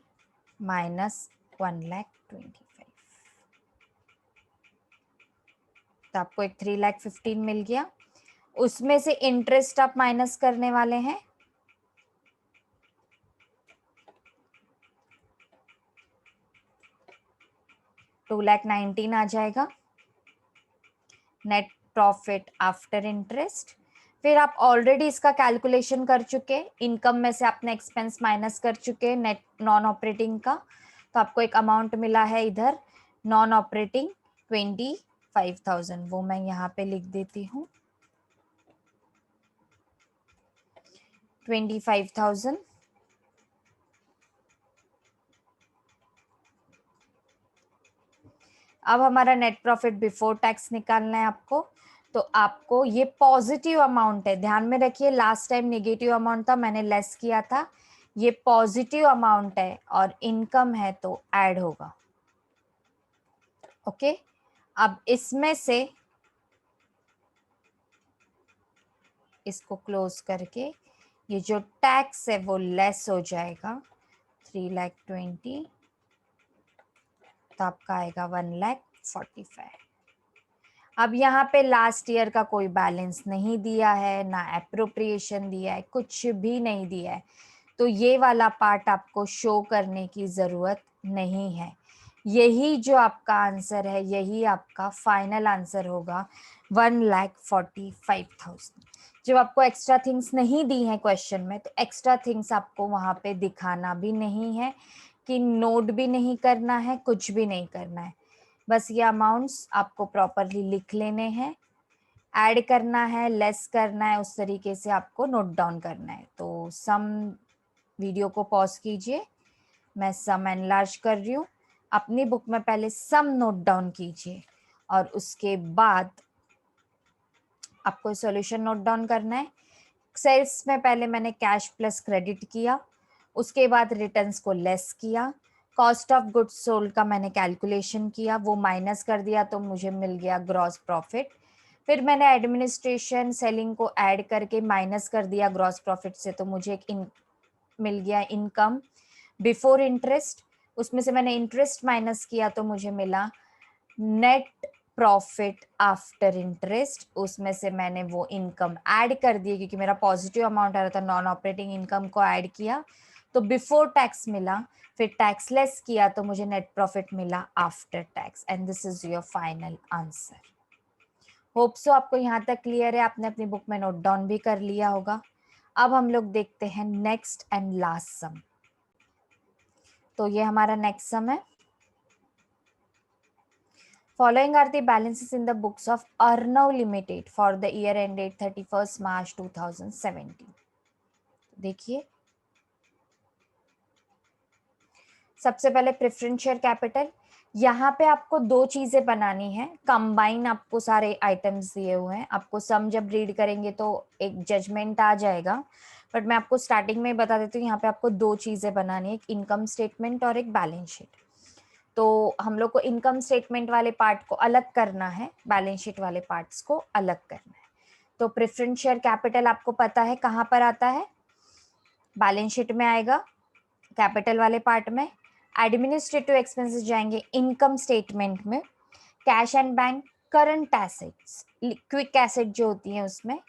माइनस 1,25,000, तो आपको एक 3,15,000 मिल गया। उसमें से इंटरेस्ट आप माइनस करने वाले हैं, $2,19,000 आ जाएगा। नेट प्रॉफिट आफ्टर इंटरेस्ट, फिर आप ऑलरेडी इसका कैलकुलेशन कर चुके, इनकम में से आपने एक्सपेंस माइनस कर चुके नेट नॉन ऑपरेटिंग का, तो आपको एक अमाउंट मिला है इधर नॉन ऑपरेटिंग 25,000, वो मैं यहाँ पे लिख देती हूँ 25,000। अब हमारा नेट प्रॉफिट बिफोर टैक्स निकालना है आपको, तो आपको ये पॉजिटिव अमाउंट है, ध्यान में रखिए। लास्ट टाइम नेगेटिव अमाउंट था, मैंने लेस किया था। ये पॉजिटिव अमाउंट है और इनकम है, तो ऐड होगा। ओके, अब इसमें से इसको क्लोज करके ये जो टैक्स है वो लेस हो जाएगा 3,20,000, तो आपका आएगा 1,45,000। अब यहाँ पे लास्ट ईयर का कोई बैलेंस नहीं दिया है, ना एप्रोप्रिएशन दिया है, कुछ भी नहीं दिया है, तो ये वाला पार्ट आपको शो करने की ज़रूरत नहीं है। यही जो आपका आंसर है, यही आपका फाइनल आंसर होगा, 1,45,000। जब आपको एक्स्ट्रा थिंग्स नहीं दी हैं क्वेश्चन में, तो एक्स्ट्रा थिंग्स आपको वहाँ पे दिखाना भी नहीं है, कि नोट भी नहीं करना है, कुछ भी नहीं करना है। बस ये अमाउंट्स आपको प्रॉपरली लिख लेने हैं, ऐड करना है, लेस करना है, उस तरीके से आपको नोट डाउन करना है। तो सम, वीडियो को पॉज कीजिए, मैं सम एनलार्ज कर रही हूँ। अपनी बुक में पहले सम नोट डाउन कीजिए और उसके बाद आपको सॉल्यूशन नोट डाउन करना है। सेल्स में पहले मैंने कैश प्लस क्रेडिट किया, उसके बाद रिटर्न्स को लेस किया, कॉस्ट ऑफ गुड्स सोल्ड का मैंने कैलकुलेशन किया, वो माइनस कर दिया, तो मुझे मिल गया ग्रॉस प्रॉफिट। फिर मैंने एडमिनिस्ट्रेशन सेलिंग को ऐड करके माइनस कर दिया ग्रॉस प्रॉफिट से, तो मुझे एक मिल गया इनकम बिफोर इंटरेस्ट। उसमें से मैंने इंटरेस्ट माइनस किया, तो मुझे मिला नेट प्रॉफिट आफ्टर इंटरेस्ट, उसमें से मैंने वो इनकम ऐड कर दी क्योंकि मेरा पॉजिटिव अमाउंट आ रहा था, नॉन ऑपरेटिंग इनकम को ऐड किया तो बिफोर टैक्स मिला, फिर टैक्स लेस किया तो मुझे नेट प्रॉफिट मिला after tax, and this is your final answer. Hope so आपको यहाँ तक क्लियर है, आपने अपनी बुक में नोट डाउन भी कर लिया होगा। अब हम लोग देखते हैं नेक्स्ट एंड लास्ट सम। तो ये हमारा नेक्स्ट सम है। Following are the balances in the books of Arnav Limited for the year ended 31st March 2017. देखिए, सबसे पहले प्रेफरेंस शेयर कैपिटल, यहाँ पे आपको दो चीजें बनानी है, कंबाइन आपको सारे आइटम्स दिए हुए हैं, आपको सम जब रीड करेंगे तो एक जजमेंट आ जाएगा, बट मैं आपको स्टार्टिंग में बता देती हूँ, यहाँ पे आपको दो चीजें बनानी है, एक इनकम स्टेटमेंट और एक बैलेंस शीट। तो हम लोग को इनकम स्टेटमेंट वाले पार्ट को अलग करना है, बैलेंस शीट वाले पार्ट्स को अलग करना है। तो प्रेफरेंस शेयर कैपिटल आपको पता है कहाँ पर आता है, बैलेंस शीट में आएगा, कैपिटल वाले पार्ट में। एडमिनिस्ट्रेटिव एक्सपेंसेस जाएंगे इनकम स्टेटमेंट में। Cash and bank, current assets, quick asset जो होती है उसमें।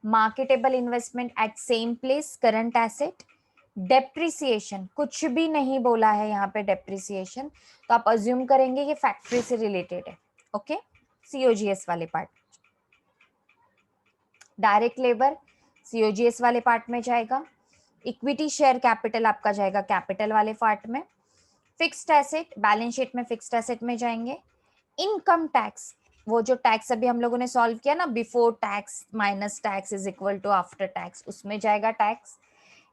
Marketable investment at same place, current asset. Depreciation, कुछ भी नहीं बोला है यहाँ पे डेप्रिसिएशन, तो आप अज्यूम करेंगे ये फैक्ट्री से रिलेटेड है। ओके, सीओजीएस वाले पार्ट। डायरेक्ट लेबर सीओजीएस वाले पार्ट में जाएगा। इक्विटी शेयर कैपिटल आपका जाएगा कैपिटल वाले पार्ट में। फिक्स्ड एसेट बैलेंस शीट में फिक्स्ड एसेट में जाएंगे। इनकम टैक्स, वो जो टैक्स अभी हम लोगों ने सॉल्व किया ना, before tax minus tax is equal to after tax, उसमें जाएगा tax.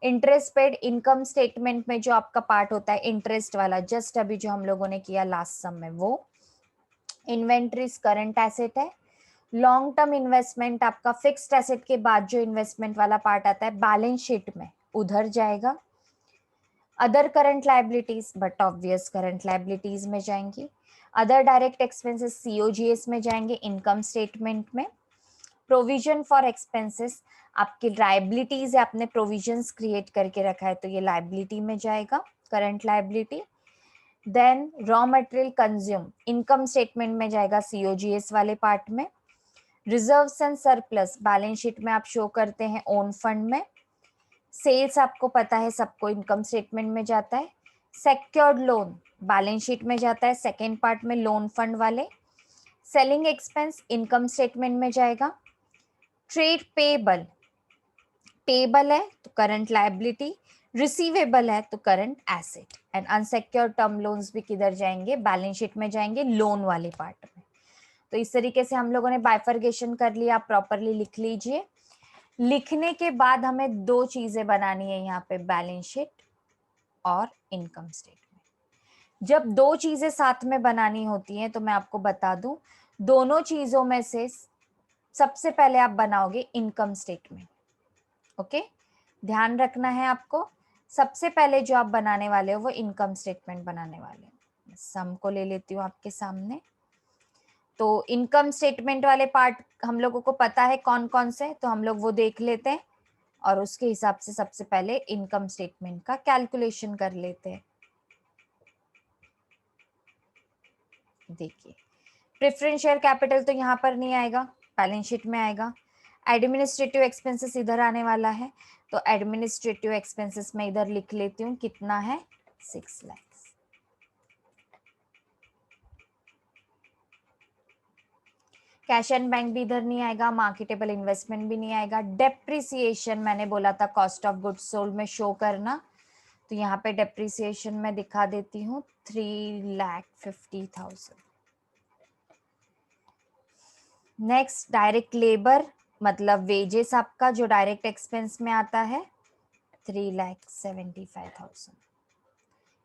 Interest paid income statement में जो आपका पार्ट होता है इंटरेस्ट वाला, जस्ट अभी जो हम लोगों ने किया लास्ट सम में वो। इन्वेंट्रीज करंट एसेट है। लॉन्ग टर्म इन्वेस्टमेंट आपका फिक्स्ड एसेट के बाद जो इन्वेस्टमेंट वाला पार्ट आता है बैलेंस शीट में उधर जाएगा। Other current liabilities, but obvious current liabilities में जाएंगी। अदर डायरेक्ट एक्सपेंसेस सीओजीएस में जाएंगे इनकम स्टेटमेंट में। प्रोविजन फॉर एक्सपेंसेस आपकी लाइबिलिटीज है, आपने प्रोविजंस क्रिएट करके रखा है तो ये लाइबिलिटी में जाएगा, current liability. Then raw material consume income statement में जाएगा सीओजीएस वाले पार्ट में। Reserves and surplus balance sheet में आप शो करते हैं ओन फंड में। सेल्स आपको पता है सबको इनकम स्टेटमेंट में जाता है। सेक्योर्ड लोन बैलेंस शीट में जाता है सेकेंड पार्ट में लोन फंड वाले। सेलिंग एक्सपेंस इनकम स्टेटमेंट में जाएगा। ट्रेड पेबल, पेबल है तो करंट लायबिलिटी, रिसीवेबल है तो current asset. And unsecured term loans भी किधर जाएंगे, बैलेंस शीट में जाएंगे लोन वाले पार्ट में। तो इस तरीके से हम लोगों ने बाइफर्गेशन कर लिया, आप प्रॉपरली लिख लीजिए। लिखने के बाद हमें दो चीजें बनानी है यहाँ पे, बैलेंस शीट और इनकम स्टेटमेंट। जब दो चीजें साथ में बनानी होती हैं तो मैं आपको बता दूं, दोनों चीजों में से सबसे पहले आप बनाओगे इनकम स्टेटमेंट। ओके, ध्यान रखना है आपको, सबसे पहले जो आप बनाने वाले हो वो इनकम स्टेटमेंट बनाने वाले हो। सम को ले लेती हूँ आपके सामने। तो इनकम स्टेटमेंट वाले पार्ट हम लोगों को पता है कौन कौन से, तो हम लोग वो देख लेते हैं और उसके हिसाब से सबसे पहले इनकम स्टेटमेंट का कैलकुलेशन कर लेते हैं। देखिए, प्रेफरेंस शेयर कैपिटल तो यहाँ पर नहीं आएगा, बैलेंस शीट में आएगा। एडमिनिस्ट्रेटिव एक्सपेंसेस इधर आने वाला है, तो एडमिनिस्ट्रेटिव एक्सपेंसेस में इधर लिख लेती हूँ कितना है, 6 लाख। कैश एंड बैंक भी इधर नहीं आएगा, मार्केटेबल इन्वेस्टमेंट भी नहीं आएगा। डेप्रिसिएशन मैंने बोला था कॉस्ट ऑफ गुड्स सोल्ड में शो करना, तो यहाँ पे डेप्रिसिएशन में दिखा देती हूँ 3,50,000। नेक्स्ट डायरेक्ट लेबर मतलब वेजेस आपका जो डायरेक्ट एक्सपेंस में आता है 3,75,000।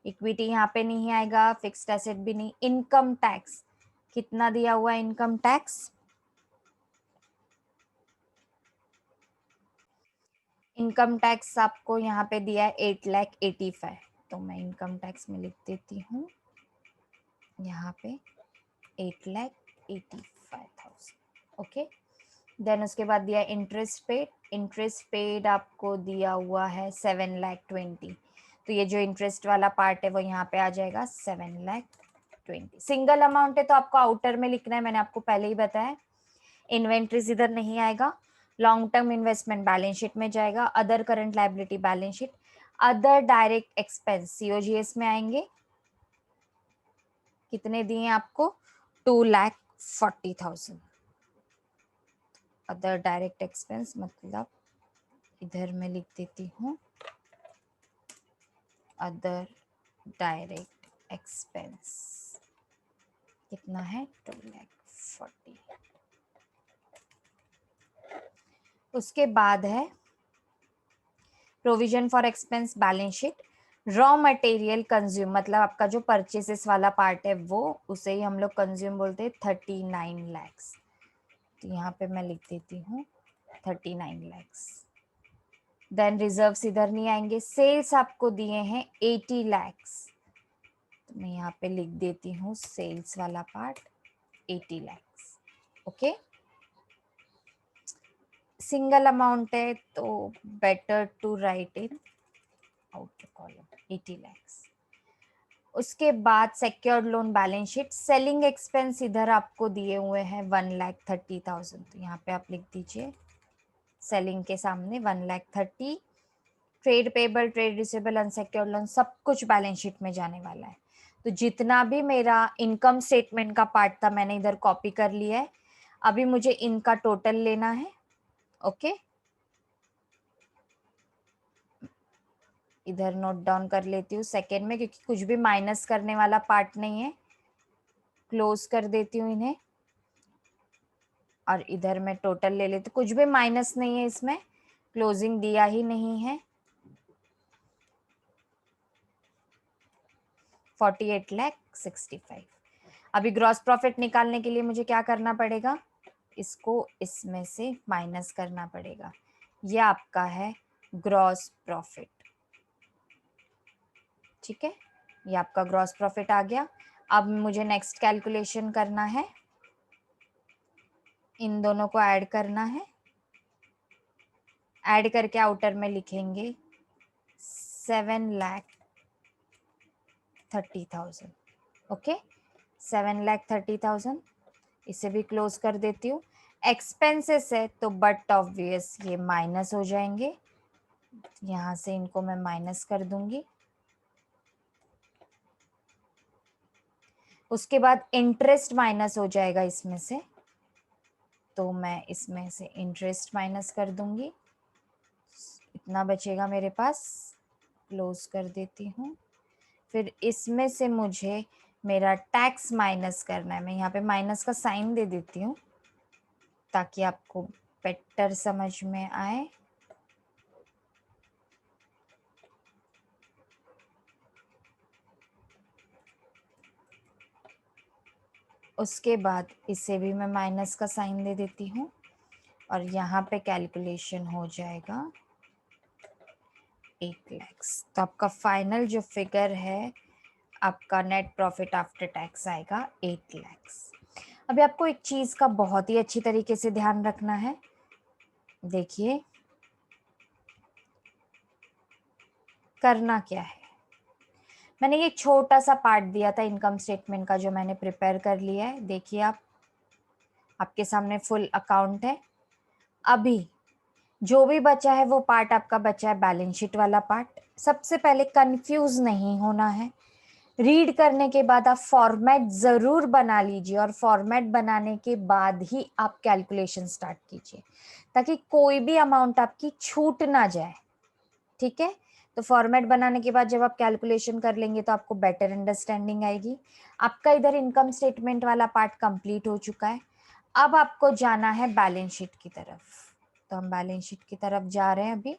इक्विटी यहाँ पे नहीं आएगा, फिक्स्ड एसेट भी नहीं। इनकम टैक्स कितना दिया हुआ है, इनकम टैक्स इनकम टैक्स आपको यहाँ पे दिया है 8,85,000, तो मैं इनकम टैक्स में लिख देती हूँ यहाँ पे 8,85,000। ओके, देन उसके बाद दिया इंटरेस्ट पेड, इंटरेस्ट पेड आपको दिया हुआ है 7,20,000, तो ये जो इंटरेस्ट वाला पार्ट है वो यहाँ पे आ जाएगा 7,20,000। 20। सिंगल अमाउंट है तो आपको आउटर में लिखना है, मैंने आपको पहले ही बताया। इन्वेंट्रीज इधर नहीं आएगा, long term investment balance sheet में जाएगा, other current liability balance sheet, other direct expense COGS में आएंगे। कितने दिए आपको? 2,40,000। अदर डायरेक्ट एक्सपेंस मतलब इधर मैं लिख देती हूँ अदर डायरेक्ट एक्सपेंस कितना है? 2,40,000। उसके बाद है provision for expense balance sheet. Raw material consume मतलब आपका जो परचेसेस वाला पार्ट है वो, उसे ही हम लोग कंज्यूम बोलते हैं, 39 lakhs। तो यहाँ पे मैं लिख देती हूँ 39 lakhs। देन रिजर्व्स इधर नहीं आएंगे। सेल्स आपको दिए हैं 80 lakhs, तो मैं यहाँ पे लिख देती हूँ सेल्स वाला part 80 lakhs। Okay, single amount है तो better to write in outer column 80 lakhs। उसके बाद secured loan balance sheet. Selling expense इधर आपको दिए हुए हैं 1,30,000, तो यहाँ पे आप लिख दीजिए सेलिंग के सामने 1,30,000। Trade payable, trade receivable, unsecured loan सब कुछ बैलेंस शीट में जाने वाला है। तो जितना भी मेरा इनकम स्टेटमेंट का पार्ट था मैंने इधर कॉपी कर लिया है। अभी मुझे इनका टोटल लेना है। ओके, इधर नोट डाउन कर लेती हूँ सेकेंड में, क्योंकि कुछ भी माइनस करने वाला पार्ट नहीं है। क्लोज कर देती हूँ इन्हें और इधर मैं टोटल ले लेती हूँ। कुछ भी माइनस नहीं है इसमें, क्लोजिंग दिया ही नहीं है। 48,65,000। अभी ग्रॉस प्रॉफिट निकालने के लिए मुझे क्या करना पड़ेगा? इसको इसमें से माइनस करना पड़ेगा। ये आपका है ग्रॉस प्रॉफिट। ठीक है, ये आपका ग्रॉस प्रॉफिट आ गया। अब मुझे नेक्स्ट कैलकुलेशन करना है, इन दोनों को ऐड करना है। ऐड करके आउटर में लिखेंगे 7,30,000। ओके, 7,30,000। इसे भी क्लोज कर देती हूँ। एक्सपेंसेस है तो बट ऑब्वियस ये माइनस हो जाएंगे, यहाँ से इनको मैं माइनस कर दूंगी। उसके बाद इंटरेस्ट माइनस हो जाएगा इसमें से, तो मैं इसमें से इंटरेस्ट माइनस कर दूंगी। इतना बचेगा मेरे पास, क्लोज कर देती हूँ। फिर इसमें से मुझे मेरा टैक्स माइनस करना है। मैं यहाँ पे माइनस का साइन दे देती हूँ ताकि आपको बेटर समझ में आए। उसके बाद इसे भी मैं माइनस का साइन दे देती हूँ और यहाँ पे कैलकुलेशन हो जाएगा 8 lakhs। तो आपका फाइनल जो फिगर है आपका नेट प्रॉफिट आफ्टर टैक्स आएगा 8 lakhs। अभी आपको एक चीज़ का बहुत ही अच्छी तरीके से ध्यान रखना है। देखिए करना क्या है, मैंने ये छोटा सा पार्ट दिया था इनकम स्टेटमेंट का जो मैंने प्रिपेयर कर लिया है। देखिए आप, आपके सामने फुल अकाउंट है। अभी जो भी बचा है वो पार्ट आपका बचा है बैलेंस शीट वाला पार्ट। सबसे पहले कंफ्यूज नहीं होना है। रीड करने के बाद आप फॉर्मेट जरूर बना लीजिए और फॉर्मेट बनाने के बाद ही आप कैलकुलेशन स्टार्ट कीजिए ताकि कोई भी अमाउंट आपकी छूट ना जाए। ठीक है, तो फॉर्मेट बनाने के बाद जब आप कैलकुलेशन कर लेंगे तो आपको बेटर अंडरस्टैंडिंग आएगी। आपका इधर इनकम स्टेटमेंट वाला पार्ट कंप्लीट हो चुका है। अब आपको जाना है बैलेंस शीट की तरफ, तो हम बैलेंस शीट की तरफ जा रहे हैं। अभी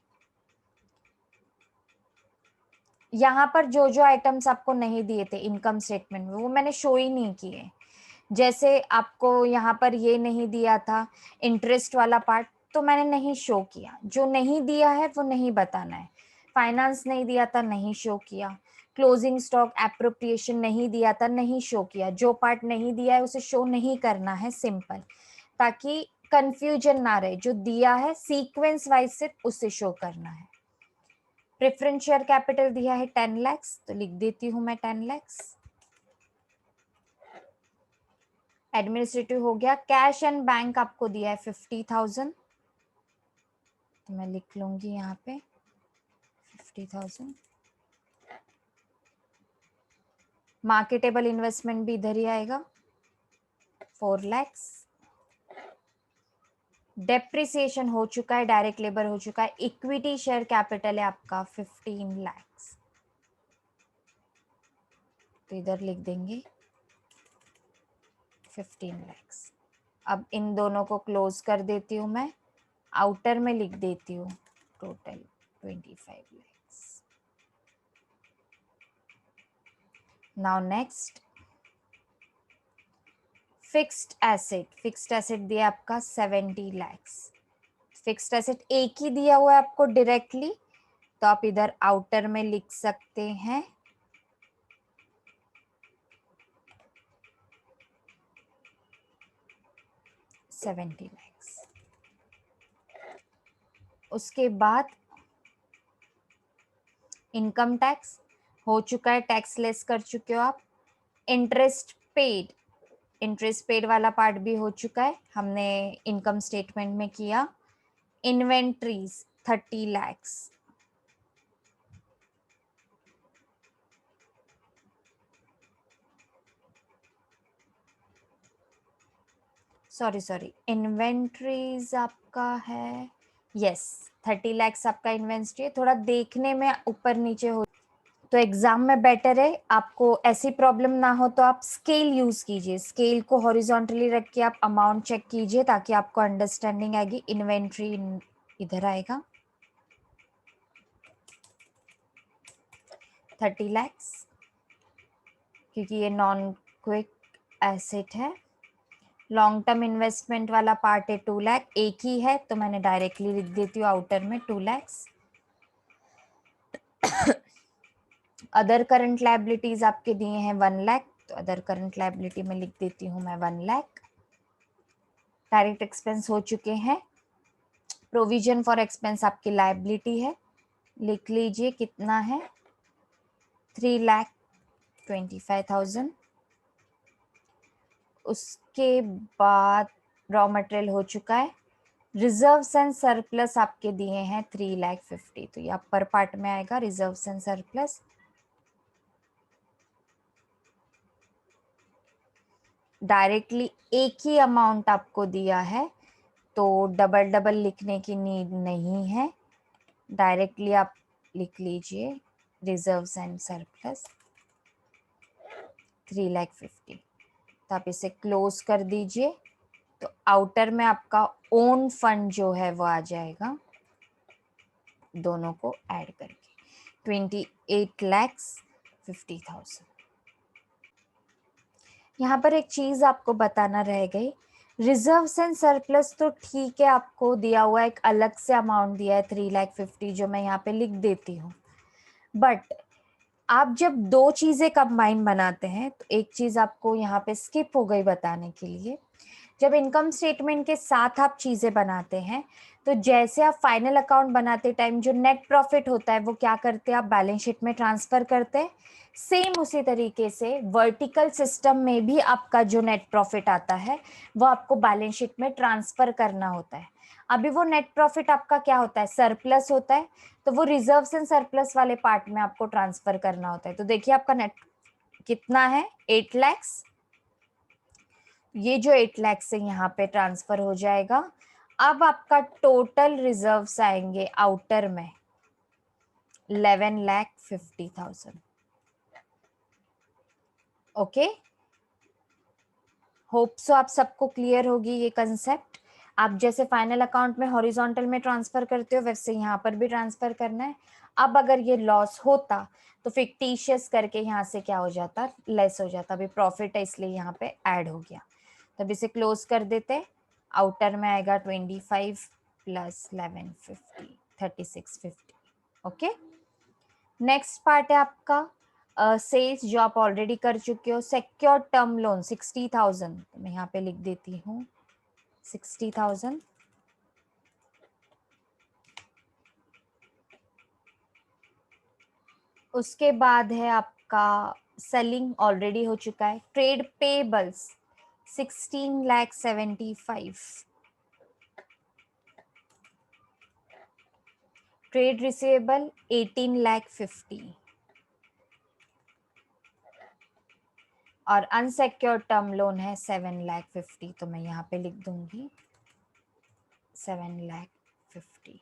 यहाँ पर जो जो आइटम्स आपको नहीं दिए थे इनकम स्टेटमेंट में वो मैंने शो ही नहीं किए। जैसे आपको यहाँ पर ये नहीं दिया था इंटरेस्ट वाला पार्ट, तो मैंने नहीं शो किया। जो नहीं दिया है वो नहीं बताना है। फाइनेंस नहीं दिया था, नहीं शो किया। क्लोजिंग स्टॉक एप्रोप्रिएशन नहीं दिया था, नहीं शो किया। जो पार्ट नहीं दिया है उसे शो नहीं करना है, सिंपल, ताकि कंफ्यूजन ना रहे। जो दिया है सीक्वेंस वाइज से उसे शो करना है। प्रेफरेंस शेयर कैपिटल दिया है 10 lakhs, तो लिख देती हूँ मैं 10 lakhs। एडमिनिस्ट्रेटिव हो गया। कैश एंड बैंक आपको दिया है 50,000, तो मैं लिख लूंगी यहाँ पे 50,000। मार्केटेबल इन्वेस्टमेंट भी इधर ही आएगा 4 लाख। डेप्रिसिएशन हो चुका है, डायरेक्ट लेबर हो चुका है, इक्विटी शेयर कैपिटल है आपका 15 लाख, तो इधर लिख देंगे 15 लाख। अब इन दोनों को क्लोज कर देती हूँ मैं, आउटर में लिख देती हूँ total 25 lakh. Now next fixed asset दिया आपका 70 लाख। फिक्स्ड एसेट एक ही दिया हुआ है आपको डायरेक्टली, तो आप इधर आउटर में लिख सकते हैं 70 लाख। उसके बाद इनकम टैक्स हो चुका है, टैक्स लेस कर चुके हो आप। इंटरेस्ट पेड वाला पार्ट भी हो चुका है, हमने इनकम स्टेटमेंट में किया। इन्वेंट्रीज 30 लाख, सॉरी इन्वेंट्रीज आपका है, यस 30 लाख आपका इन्वेंट्री है। थोड़ा देखने में ऊपर नीचे हो, तो एग्जाम में बेटर है आपको ऐसी प्रॉब्लम ना हो तो आप स्केल यूज कीजिए, स्केल को हॉरिजॉन्टली रख के आप अमाउंट चेक कीजिए ताकि आपको अंडरस्टैंडिंग आएगी। इन्वेंट्री इधर आएगा 30 लाख, क्योंकि ये नॉन क्विक एसेट है। लॉन्ग टर्म इन्वेस्टमेंट वाला पार्ट है 2 लाख, एक ही है तो मैंने डायरेक्टली लिख देती हूँ आउटर में 2 लाख। अदर करंट लायबिलिटीज आपके दिए हैं 1 लाख, तो अदर करंट लायबिलिटी में लिख देती हूँ मैं 1 लाख। डायरेक्ट एक्सपेंस हो चुके हैं। प्रोविजन फॉर एक्सपेंस आपकी लायबिलिटी है, लिख लीजिए कितना है 3,25,000। उसके बाद रॉ मटेरियल हो चुका है। रिजर्व्स एंड सरप्लस आपके दिए हैं 3,50,000, तो ये अपर पार्ट में आएगा रिजर्व्स एंड सरप्लस। डायरेक्टली एक ही अमाउंट आपको दिया है तो डबल डबल लिखने की नीड नहीं है, डायरेक्टली आप लिख लीजिए रिजर्व्स एंड सरप्लस 3,50,000। तो आप इसे क्लोज कर दीजिए, तो आउटर में आपका ओन फंड जो है वो आ जाएगा, दोनों को ऐड करके 28,50,000। यहाँ पर एक चीज आपको बताना रह गई, रिजर्व्स एंड सरप्लस तो ठीक है, आपको दिया हुआ एक अलग से अमाउंट दिया है 3,50,000 जो मैं यहाँ पे लिख देती हूँ। बट आप जब दो चीजें कंबाइन बनाते हैं तो एक चीज आपको यहाँ पे स्किप हो गई बताने के लिए। जब इनकम स्टेटमेंट के साथ आप चीजें बनाते हैं तो जैसे आप फाइनल अकाउंट बनाते टाइम जो नेट प्रॉफिट होता है वो क्या करते हैं, आप बैलेंस शीट में ट्रांसफर करते हैं। सेम उसी तरीके से वर्टिकल सिस्टम में भी आपका जो नेट प्रॉफिट आता है वो आपको बैलेंस शीट में ट्रांसफर करना होता है। अभी वो नेट प्रॉफिट आपका क्या होता है, सरप्लस होता है, तो वो रिजर्व्स एंड सरप्लस वाले पार्ट में आपको ट्रांसफर करना होता है। तो देखिए आपका नेट कितना है 8 लाख, ये जो 8 लाख से यहाँ पे ट्रांसफर हो जाएगा। अब आपका टोटल रिजर्व्स आएंगे आउटर में 11,50,000। ओके, होप सो आप सबको क्लियर होगी ये कंसेप्ट। आप जैसे फाइनल अकाउंट में हॉरिजॉन्टल में ट्रांसफर करते हो वैसे यहाँ पर भी ट्रांसफर करना है। अब अगर ये लॉस होता तो फिक्टिशियस करके यहाँ से क्या हो जाता, लेस हो जाता। अभी प्रॉफिट है इसलिए यहाँ पे ऐड हो गया, तब इसे क्लोज कर देते। आउटर में आएगा 25 प्लस 1150 3650। ओके, नेक्स्ट पार्ट है आपका सेल्स जो आप ऑलरेडी कर चुके हो। सिक्योर टर्म लोन 60,000, मैं यहाँ पे लिख देती हूँ 60,000। उसके बाद है आपका सेलिंग ऑलरेडी हो चुका है। Trade payables 16,75,000। ट्रेड रिसीवेबल 18,50,000 और अनसेक्योर्ड टर्म लोन है 7,50,000। तो मैं यहाँ पे लिख दूंगी 7,50,000।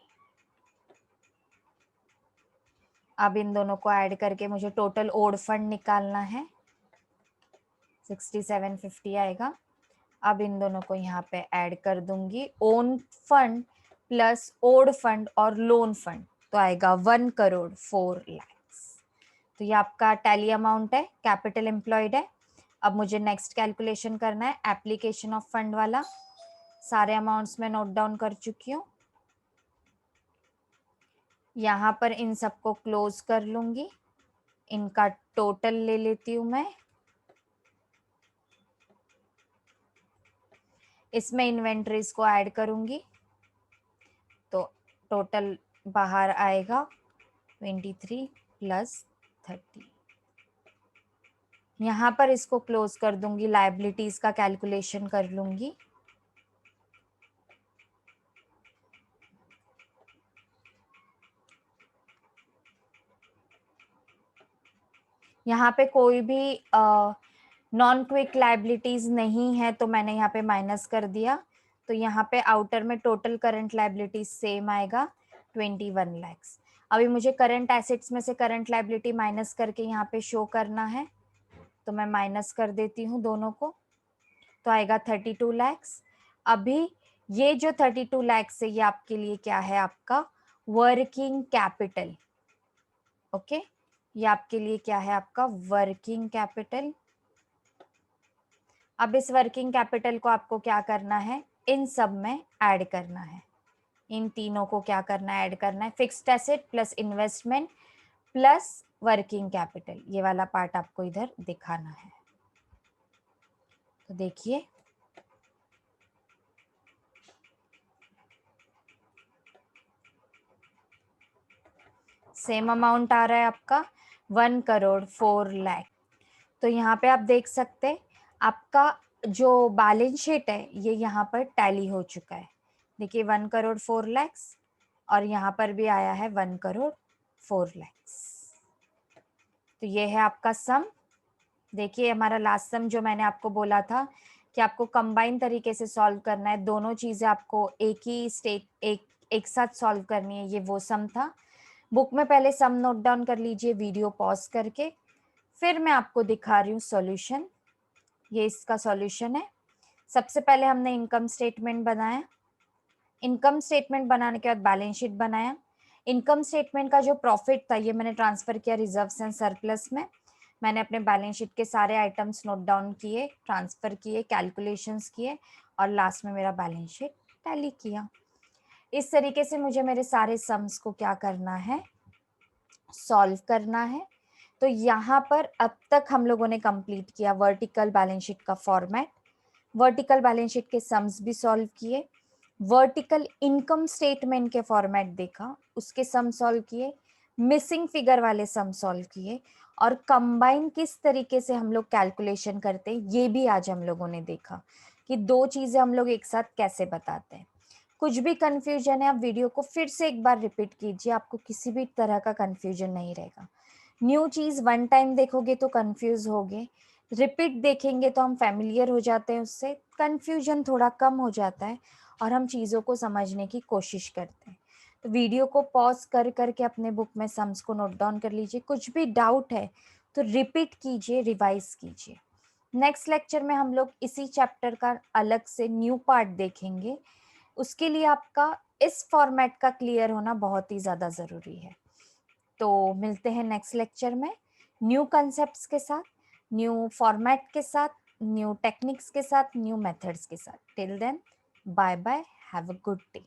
अब इन दोनों को ऐड करके मुझे टोटल ओड फंड निकालना है, 6750 आएगा। अब इन दोनों को यहाँ पे ऐड कर दूंगी, own fund plus owed fund और लोन फंड, तो आएगा 1,04,00,000। तो ये आपका टैली अमाउंट है, कैपिटल एम्प्लॉयड है। अब मुझे नेक्स्ट कैलकुलेशन करना है एप्लीकेशन ऑफ फंड वाला। सारे अमाउंट्स में नोट डाउन कर चुकी हूँ। यहाँ पर इन सबको क्लोज कर लूंगी, इनका टोटल ले लेती हूँ मैं। इसमें इन्वेंटरीज को ऐड करूंगी तो टोटल बाहर आएगा 23 + 30। यहाँ पर इसको क्लोज कर दूंगी, लायबिलिटीज का कैलकुलेशन कर लूंगी। यहाँ पे कोई भी नॉन क्विक लायबिलिटीज नहीं है तो मैंने यहाँ पे माइनस कर दिया। तो यहाँ पे आउटर में टोटल करंट लायबिलिटीज सेम आएगा 21 lakhs। अभी मुझे करंट एसेट्स में से करंट लायबिलिटी माइनस करके यहाँ पे शो करना है, तो मैं माइनस कर देती हूँ दोनों को, तो आएगा 32 lakhs। अभी ये जो 32 lakhs है ये आपके लिए क्या है, आपका वर्किंग कैपिटल। ओके, ये आपके लिए क्या है, आपका वर्किंग कैपिटल। अब इस वर्किंग कैपिटल को आपको क्या करना है, इन सब में ऐड करना है। इन तीनों को क्या करना है, ऐड करना है। Fixed asset plus investment plus working capital, ये वाला पार्ट आपको इधर दिखाना है। तो देखिए सेम अमाउंट आ रहा है आपका 1,04,00,000। तो यहाँ पे आप देख सकते हैं आपका जो बैलेंस शीट है ये यहाँ पर टैली हो चुका है। देखिए 1,04,00,000 और यहाँ पर भी आया है 1,04,00,000। तो ये है आपका सम। देखिए हमारा लास्ट सम जो मैंने आपको बोला था कि आपको कंबाइन तरीके से सॉल्व करना है, दोनों चीजें आपको एक साथ सॉल्व करनी है, ये वो सम था। बुक में पहले सम नोट डाउन कर लीजिए वीडियो पॉज करके, फिर मैं आपको दिखा रही हूँ सॉल्यूशन। ये इसका सॉल्यूशन है। सबसे पहले हमने इनकम स्टेटमेंट बनाया, इनकम स्टेटमेंट बनाने के बाद बैलेंस शीट बनाया। इनकम स्टेटमेंट का जो प्रॉफिट था ये मैंने ट्रांसफर किया रिजर्व्स एंड सरप्लस में। मैंने अपने बैलेंस शीट के सारे आइटम्स नोट डाउन किए, ट्रांसफर किए, कैलकुलेशंस किए और लास्ट में मेरा बैलेंस शीट टैली किया। इस तरीके से मुझे मेरे सारे सम्स को क्या करना है, सॉल्व करना है। तो यहाँ पर अब तक हम लोगों ने कंप्लीट किया वर्टिकल बैलेंस शीट का फॉर्मेट, वर्टिकल बैलेंस शीट के सम्स भी सॉल्व किए, वर्टिकल इनकम स्टेटमेंट के फॉर्मेट देखा, उसके सम सॉल्व किए, मिसिंग फिगर वाले सम सॉल्व किए और कंबाइन किस तरीके से हम लोग कैलकुलेशन करते हैं ये भी आज हम लोगों ने देखा कि दो चीजें हम लोग एक साथ कैसे बताते हैं। कुछ भी कंफ्यूजन है आप वीडियो को फिर से एक बार रिपीट कीजिए, आपको किसी भी तरह का कंफ्यूजन नहीं रहेगा। न्यू चीज वन टाइम देखोगे तो कंफ्यूज होगे, रिपीट देखेंगे तो हम फैमिलियर हो जाते हैं, उससे कंफ्यूजन थोड़ा कम हो जाता है और हम चीज़ों को समझने की कोशिश करते हैं। तो वीडियो को पॉज कर करके अपने बुक में सम्स को नोट डाउन कर लीजिए, कुछ भी डाउट है तो रिपीट कीजिए, रिवाइज कीजिए। नेक्स्ट लेक्चर में हम लोग इसी चैप्टर का अलग से न्यू पार्ट देखेंगे, उसके लिए आपका इस फॉर्मेट का क्लियर होना बहुत ही ज़्यादा ज़रूरी है। तो मिलते हैं नेक्स्ट लेक्चर में न्यू कंसेप्ट्स के साथ, न्यू फॉर्मेट के साथ, न्यू टेक्निक्स के साथ, न्यू मेथड्स के साथ। Till then bye bye, have a good day.